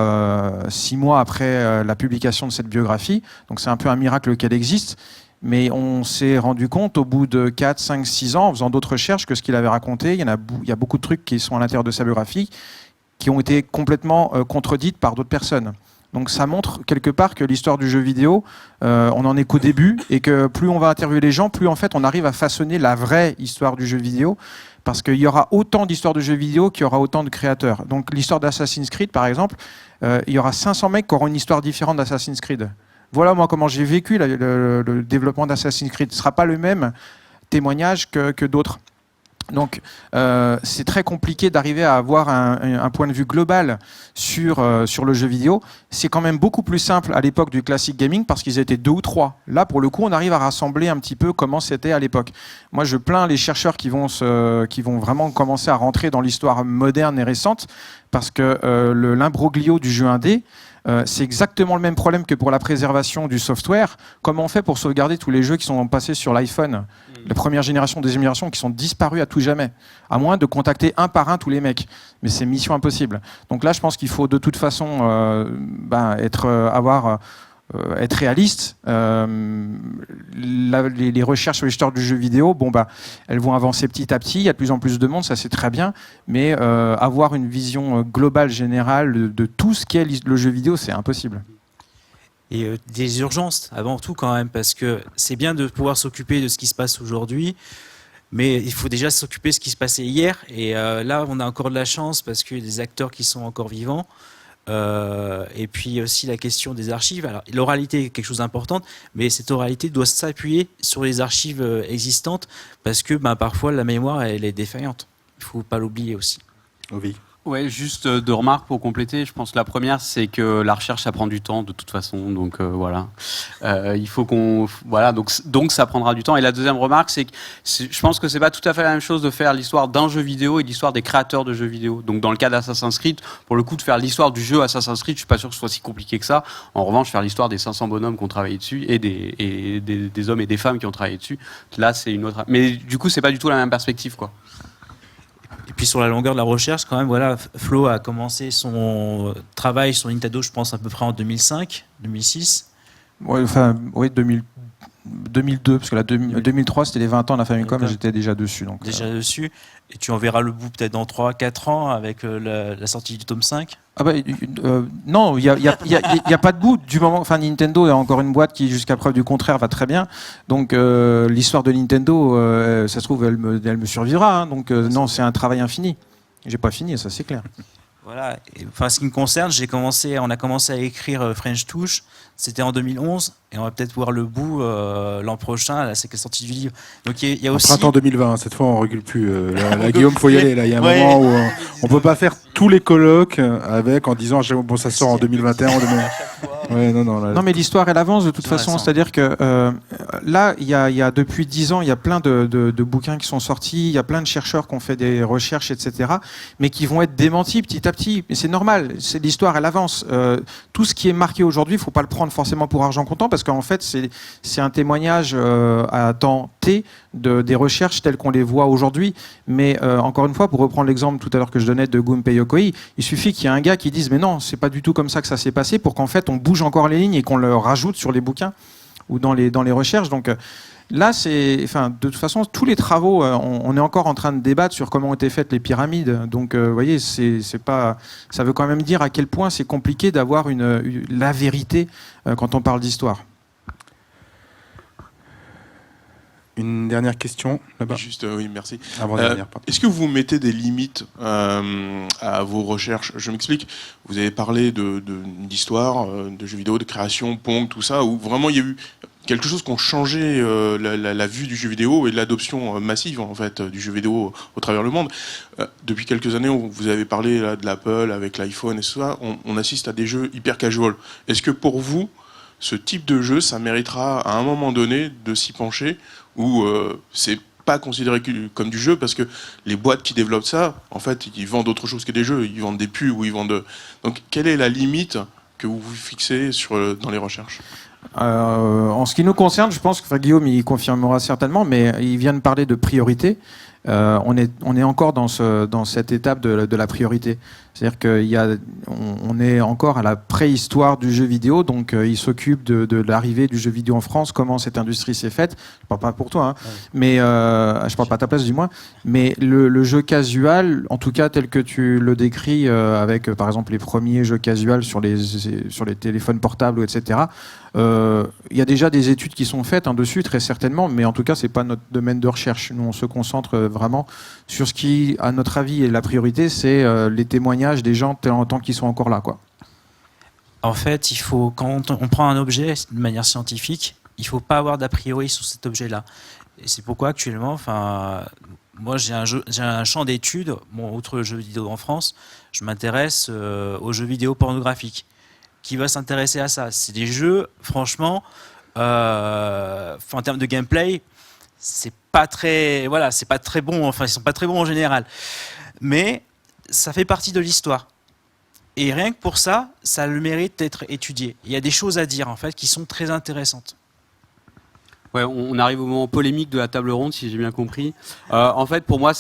6 mois après la publication de cette biographie. Donc c'est un peu un miracle qu'elle existe. Mais on s'est rendu compte au bout de 4, 5, 6 ans, en faisant d'autres recherches, que ce qu'il avait raconté, il y a beaucoup de trucs qui sont à l'intérieur de sa biographie qui ont été complètement contredites par d'autres personnes. Donc ça montre quelque part que l'histoire du jeu vidéo, on en est qu'au début, et que plus on va interviewer les gens, plus en fait on arrive à façonner la vraie histoire du jeu vidéo, parce qu'il y aura autant d'histoires de jeux vidéo qu'il y aura autant de créateurs. Donc l'histoire d'Assassin's Creed, par exemple, il y aura 500 mecs qui auront une histoire différente d'Assassin's Creed. Voilà moi comment j'ai vécu le développement d'Assassin's Creed. Ce ne sera pas le même témoignage que d'autres. Donc c'est très compliqué d'arriver à avoir un point de vue global sur le jeu vidéo. C'est quand même beaucoup plus simple à l'époque du classic gaming parce qu'ils étaient 2 ou 3. Là pour le coup on arrive à rassembler un petit peu comment c'était à l'époque. Moi je plains les chercheurs qui vont vraiment commencer à rentrer dans l'histoire moderne et récente parce que l'imbroglio du jeu indé, c'est exactement le même problème que pour la préservation du software. Comment on fait pour sauvegarder tous les jeux qui sont passés sur l'iPhone, la première génération, deuxième génération, qui sont disparus à tout jamais, à moins de contacter un par un tous les mecs. Mais c'est mission impossible. Donc là, je pense qu'il faut de toute façon être réaliste. Les recherches sur l'histoire du jeu vidéo, elles vont avancer petit à petit. Il y a de plus en plus de monde, ça c'est très bien. Mais avoir une vision globale, générale de tout ce qu'est le jeu vidéo, c'est impossible. Et des urgences avant tout quand même, parce que c'est bien de pouvoir s'occuper de ce qui se passe aujourd'hui, mais il faut déjà s'occuper de ce qui se passait hier. Et là, on a encore de la chance parce qu'il y a des acteurs qui sont encore vivants. Et puis aussi la question des archives. Alors, l'oralité est quelque chose d'important, mais cette oralité doit s'appuyer sur les archives existantes parce que parfois la mémoire elle est défaillante. Il ne faut pas l'oublier aussi. Oui. Ouais, juste 2 remarques pour compléter. Je pense que la première, c'est que la recherche, ça prend du temps de toute façon. Donc voilà, il faut donc ça prendra du temps. Et la deuxième remarque, c'est que je pense que c'est pas tout à fait la même chose de faire l'histoire d'un jeu vidéo et l'histoire des créateurs de jeux vidéo. Donc dans le cas d'Assassin's Creed, pour le coup, de faire l'histoire du jeu Assassin's Creed, je suis pas sûr que ce soit si compliqué que ça. En revanche, faire l'histoire des 500 bonhommes qui ont travaillé dessus et des hommes et des femmes qui ont travaillé dessus, là, c'est une autre. Mais du coup, c'est pas du tout la même perspective, quoi. Et puis sur la longueur de la recherche, quand même, voilà, Flo a commencé son travail sur Nintendo, je pense à peu près en 2005, 2006. Oui, 2002, parce que 2003 c'était les 20 ans de la Famicom et j'étais déjà dessus. Donc, dessus. Et tu en verras le bout peut-être dans 3-4 ans avec la sortie du tome 5. Non, il y a pas de bout du moment. Enfin, Nintendo est encore une boîte qui, jusqu'à preuve du contraire, va très bien. Donc, l'histoire de Nintendo, ça se trouve, elle me survivra. Hein. Donc, non, c'est un travail infini. J'ai pas fini, ça c'est clair. Voilà. Enfin, ce qui me concerne, on a commencé à écrire French Touch. C'était en 2011 et on va peut-être voir le bout l'an prochain. Là, c'est la sortie du livre. Donc il y a aussi printemps 2020. Cette fois, on recule plus. Là, Guillaume, faut y aller. Là, il y a un moment où on peut pas faire tous les colloques en disant bon, ça sort en 2021. Non, mais l'histoire elle avance de toute façon. C'est-à-dire que là, il y a depuis 10 ans, il y a plein de bouquins qui sont sortis. Il y a plein de chercheurs qui ont fait des recherches, etc. Mais qui vont être démentis petit à petit. Mais c'est normal. L'histoire elle avance. Tout ce qui est marqué aujourd'hui, il faut pas le prendre forcément pour argent comptant parce qu'en fait c'est un témoignage à temps T des recherches telles qu'on les voit aujourd'hui. Mais encore une fois, pour reprendre l'exemple tout à l'heure que je donnais de Gunpei Yokoi, il suffit qu'il y ait un gars qui dise mais non, c'est pas du tout comme ça que ça s'est passé pour qu'en fait on bouge encore les lignes et qu'on le rajoute sur les bouquins ou dans les recherches. Donc là, de toute façon, tous les travaux, on est encore en train de débattre sur comment ont été faites les pyramides. Donc, vous voyez, ça veut quand même dire à quel point c'est compliqué d'avoir la vérité quand on parle d'histoire. Une dernière question là-bas. Juste, oui, merci. Est-ce que vous mettez des limites à vos recherches? Je m'explique. Vous avez parlé d'histoire, de jeux vidéo, de création, Pong, tout ça, où vraiment il y a eu quelque chose qui a changé la vue du jeu vidéo et l'adoption massive en fait du jeu vidéo au travers le monde. Depuis quelques années, vous avez parlé là, de l'Apple avec l'iPhone et tout ça. On assiste à des jeux hyper casual. Est-ce que pour vous, ce type de jeu, ça méritera à un moment donné de s'y pencher ou c'est pas considéré comme du jeu parce que les boîtes qui développent ça, en fait, ils vendent autre chose que des jeux. Ils vendent des pubs ou ils vendent. Donc, quelle est la limite que vous vous fixez dans les recherches? En ce qui nous concerne, je pense que Guillaume il confirmera certainement, mais il vient de parler de priorité. On est encore dans cette étape de la priorité. C'est-à-dire qu'on est encore à la préhistoire du jeu vidéo, donc il s'occupe de l'arrivée du jeu vidéo en France, comment cette industrie s'est faite. Je parle pas pour toi, hein, mais je parle pas à ta place du moins. Mais le jeu casual, en tout cas tel que tu le décris, avec par exemple les premiers jeux casual sur les téléphones portables, etc. Il y a déjà des études qui sont faites dessus, très certainement, mais en tout cas, c'est pas notre domaine de recherche. Nous, on se concentre vraiment sur ce qui, à notre avis, est la priorité, c'est les témoignages des gens tant qu'ils sont encore là, quoi. En fait, quand on prend un objet de manière scientifique, il ne faut pas avoir d'a priori sur cet objet-là. Et c'est pourquoi actuellement, moi j'ai un champ d'études, outre le jeu vidéo en France, je m'intéresse aux jeux vidéo pornographiques. Qui va s'intéresser à ça? C'est des jeux, franchement, en termes de gameplay, c'est pas très bon. Enfin, ils sont pas très bons en général, mais ça fait partie de l'histoire. Et rien que pour ça, ça a le mérite d'être étudié. Il y a des choses à dire en fait qui sont très intéressantes. Ouais, on arrive au moment polémique de la table ronde, si j'ai bien compris. En fait, pour moi,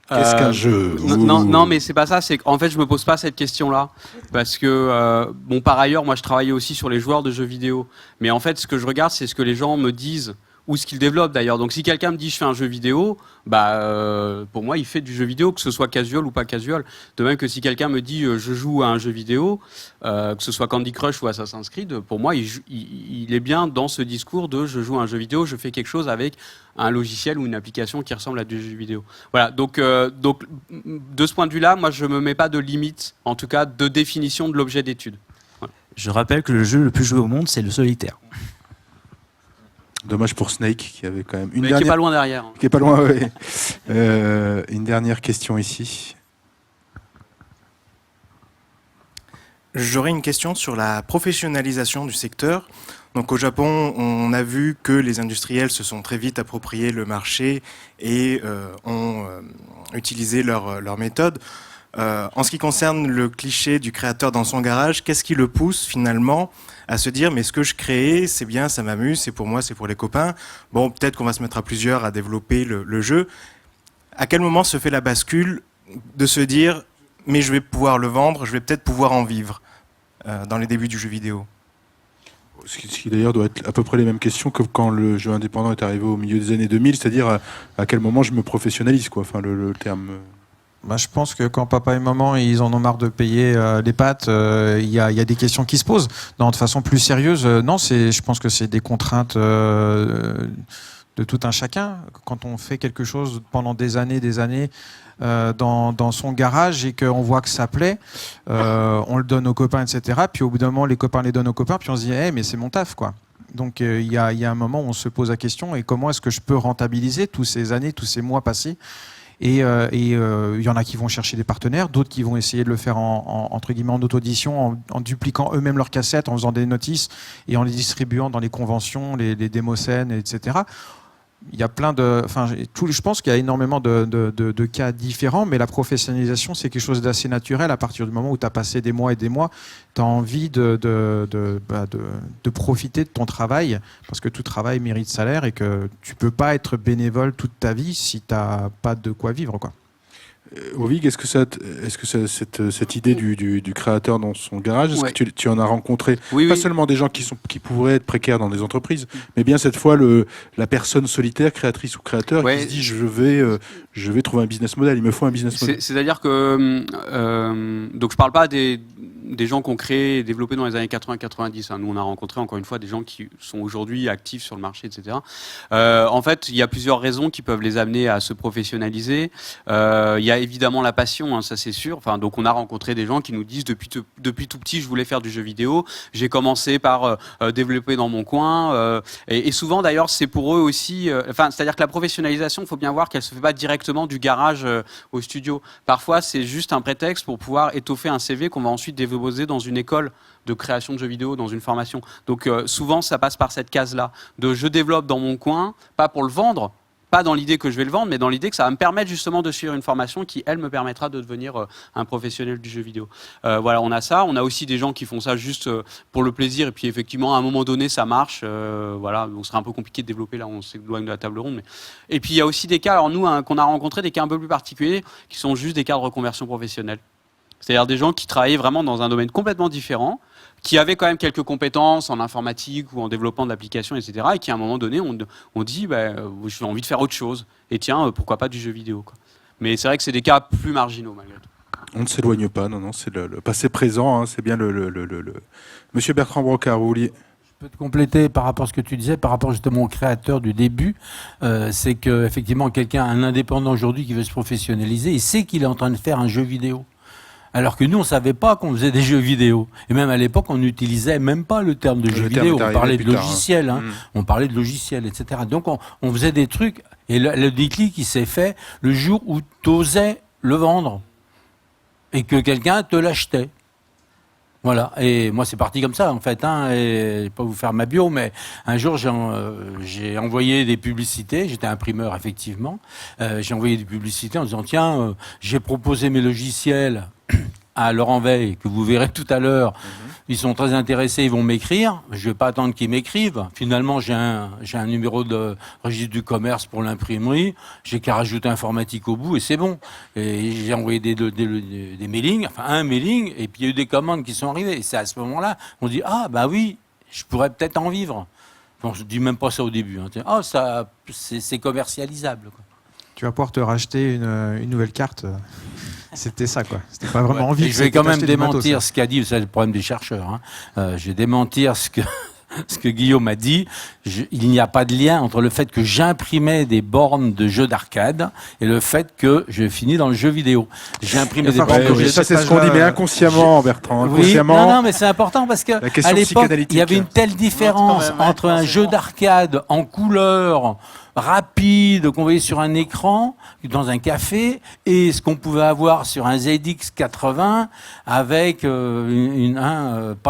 qu'est-ce qu'un jeu? Non, mais c'est pas ça. C'est qu'en fait, je me pose pas cette question-là parce que par ailleurs, moi, je travaillais aussi sur les joueurs de jeux vidéo. Mais en fait, ce que je regarde, c'est ce que les gens me disent ou ce qu'ils développent d'ailleurs. Donc, si quelqu'un me dit je fais un jeu vidéo, pour moi, il fait du jeu vidéo, que ce soit casual ou pas casual. De même que si quelqu'un me dit je joue à un jeu vidéo, que ce soit Candy Crush ou Assassin's Creed, pour moi, il est bien dans ce discours de je joue à un jeu vidéo, je fais quelque chose avec un logiciel ou une application qui ressemble à du jeu vidéo. Voilà. Donc, de ce point de vue-là, moi, je me mets pas de limite, en tout cas, de définition de l'objet d'étude. Voilà. Je rappelle que le jeu le plus joué au monde, c'est le solitaire. Dommage pour Snake qui avait quand même qui est pas loin derrière. Qui est pas loin, oui. Une dernière question ici. J'aurais une question sur la professionnalisation du secteur. Donc au Japon, on a vu que les industriels se sont très vite appropriés le marché et ont utilisé leur méthode. En ce qui concerne le cliché du créateur dans son garage, qu'est-ce qui le pousse finalement à se dire mais ce que je crée, c'est bien, ça m'amuse, c'est pour moi, c'est pour les copains. Bon, peut-être qu'on va se mettre à plusieurs à développer le jeu. À quel moment se fait la bascule de se dire mais je vais pouvoir le vendre, je vais peut-être pouvoir en vivre dans les débuts du jeu vidéo? Ce qui d'ailleurs doit être à peu près les mêmes questions que quand le jeu indépendant est arrivé au milieu des années 2000, c'est-à-dire à quel moment je me professionnalise, quoi. Enfin, le terme... Je pense que quand papa et maman ils en ont marre de payer les pâtes, il y a des questions qui se posent. Non, de façon plus sérieuse, non, je pense que c'est des contraintes de tout un chacun. Quand on fait quelque chose pendant des années dans son garage et qu'on voit que ça plaît, on le donne aux copains, etc. Puis au bout d'un moment, les copains les donnent aux copains, puis on se dit mais c'est mon taf, quoi. Donc il y a un moment où on se pose la question et comment est-ce que je peux rentabiliser tous ces années, tous ces mois passés. Et il y en a qui vont chercher des partenaires, d'autres qui vont essayer de le faire entre guillemets en auto-édition, en dupliquant eux-mêmes leurs cassettes, en faisant des notices et en les distribuant dans les conventions, les démoscènes, etc. Il y a plein de, je pense qu'il y a énormément de cas différents, mais la professionnalisation, c'est quelque chose d'assez naturel à partir du moment où tu as passé des mois et des mois, tu as envie de profiter de ton travail, parce que tout travail mérite salaire et que tu peux pas être bénévole toute ta vie si tu n'as pas de quoi vivre, quoi. Ovig, est-ce que cette idée du créateur dans son garage, est-ce que tu en as rencontré pas seulement des gens qui pourraient être précaires dans des entreprises, mais bien cette fois la personne solitaire, créatrice ou créateur, qui se dit je vais trouver un business model, il me faut un business model. C'est-à-dire que donc je parle pas des gens qu'on crée et développés dans les années 80-90. Hein. Nous, on a rencontré encore une fois des gens qui sont aujourd'hui actifs sur le marché, etc. En fait, il y a plusieurs raisons qui peuvent les amener à se professionnaliser. Il y a évidemment la passion, hein, ça c'est sûr. Enfin, donc on a rencontré des gens qui nous disent depuis tout petit, je voulais faire du jeu vidéo. J'ai commencé par développer dans mon coin. Et souvent, d'ailleurs, c'est pour eux aussi... c'est-à-dire que la professionnalisation, il faut bien voir qu'elle ne se fait pas directement du garage au studio. Parfois, c'est juste un prétexte pour pouvoir étoffer un CV qu'on va ensuite déposer dans une école de création de jeux vidéo, dans une formation. Donc souvent, ça passe par cette case-là, de je développe dans mon coin, pas pour le vendre, pas dans l'idée que je vais le vendre, mais dans l'idée que ça va me permettre justement de suivre une formation qui, elle, me permettra de devenir un professionnel du jeu vidéo. Voilà, on a ça. On a aussi des gens qui font ça juste pour le plaisir, et puis effectivement, à un moment donné, ça marche. Voilà, donc ce serait un peu compliqué de développer, là, on s'éloigne de la table ronde. Mais... Et puis, il y a aussi des cas, alors nous, qu'on a rencontrés, des cas un peu plus particuliers, qui sont juste des cas de reconversion professionnelle. C'est-à-dire des gens qui travaillaient vraiment dans un domaine complètement différent, qui avaient quand même quelques compétences en informatique ou en développement d'applications, etc. Et qui, à un moment donné, on dit j'ai envie de faire autre chose. Et tiens, pourquoi pas du jeu vidéo, quoi. Mais c'est vrai que c'est des cas plus marginaux, malgré tout. On ne s'éloigne pas, non, c'est le passé présent, hein, c'est bien le... Monsieur Bertrand Brocard, vous vouliez... Je peux te compléter par rapport à ce que tu disais, par rapport justement au créateur du début, c'est qu'effectivement, un indépendant aujourd'hui qui veut se professionnaliser, il sait qu'il est en train de faire un jeu vidéo. Alors que nous, on ne savait pas qu'on faisait des jeux vidéo. Et même à l'époque, on n'utilisait même pas le terme de jeu vidéo. On parlait de logiciel, on parlait de logiciel, etc. Donc, on faisait des trucs. Et le déclic, il s'est fait le jour où tu osais le vendre. Et que quelqu'un te l'achetait. Voilà. Et moi, c'est parti comme ça, en fait. Et je vais pas vous faire ma bio, mais un jour, j'ai envoyé des publicités. J'étais imprimeur, effectivement. J'ai envoyé des publicités en disant, tiens, j'ai proposé mes logiciels à Laurent Veil, que vous verrez tout à l'heure. Ils sont très intéressés, ils vont m'écrire. Je ne vais pas attendre qu'ils m'écrivent. Finalement, j'ai un numéro de registre du commerce pour l'imprimerie. J'ai qu'à rajouter informatique au bout et c'est bon. Et j'ai envoyé des mailings, enfin un mailing, et puis il y a eu des commandes qui sont arrivées. Et c'est à ce moment-là, on dit, ah bah oui, je pourrais peut-être en vivre. Bon, je ne dis même pas ça au début. Ça, c'est commercialisable, quoi. Tu vas pouvoir te racheter une nouvelle carte. C'était ça, quoi. C'était pas vraiment envie. Je vais quand même démentir ce qu'a dit, c'est le problème des chercheurs. Je vais démentir ce que Guillaume a dit. Il n'y a pas de lien entre le fait que j'imprimais des bornes de jeux d'arcade et le fait que je finis dans le jeu vidéo. J'imprimais des bornes de jeux. Ça, c'est ce qu'on dit, mais inconsciemment, Bertrand. Inconsciemment. Oui, non, mais c'est important parce que à l'époque, il y avait une telle différence entre un jeu d'arcade en couleur rapide qu'on voyait sur un écran dans un café et ce qu'on pouvait avoir sur un ZX80 avec pas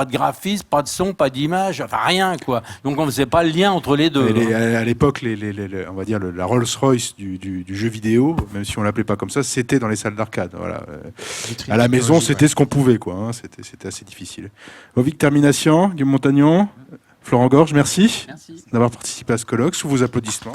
de graphisme, pas de son, pas d'image, enfin rien, quoi. Donc on faisait pas le lien entre les deux. À l'époque, on va dire la Rolls-Royce du jeu vidéo, même si on l'appelait pas comme ça, c'était dans les salles d'arcade. Voilà. À la maison, c'était ce qu'on pouvait, quoi. C'était assez difficile. Ovic Termination, Guillaume Montagnon, Florent Gorge, merci d'avoir participé à ce colloque sous vos applaudissements.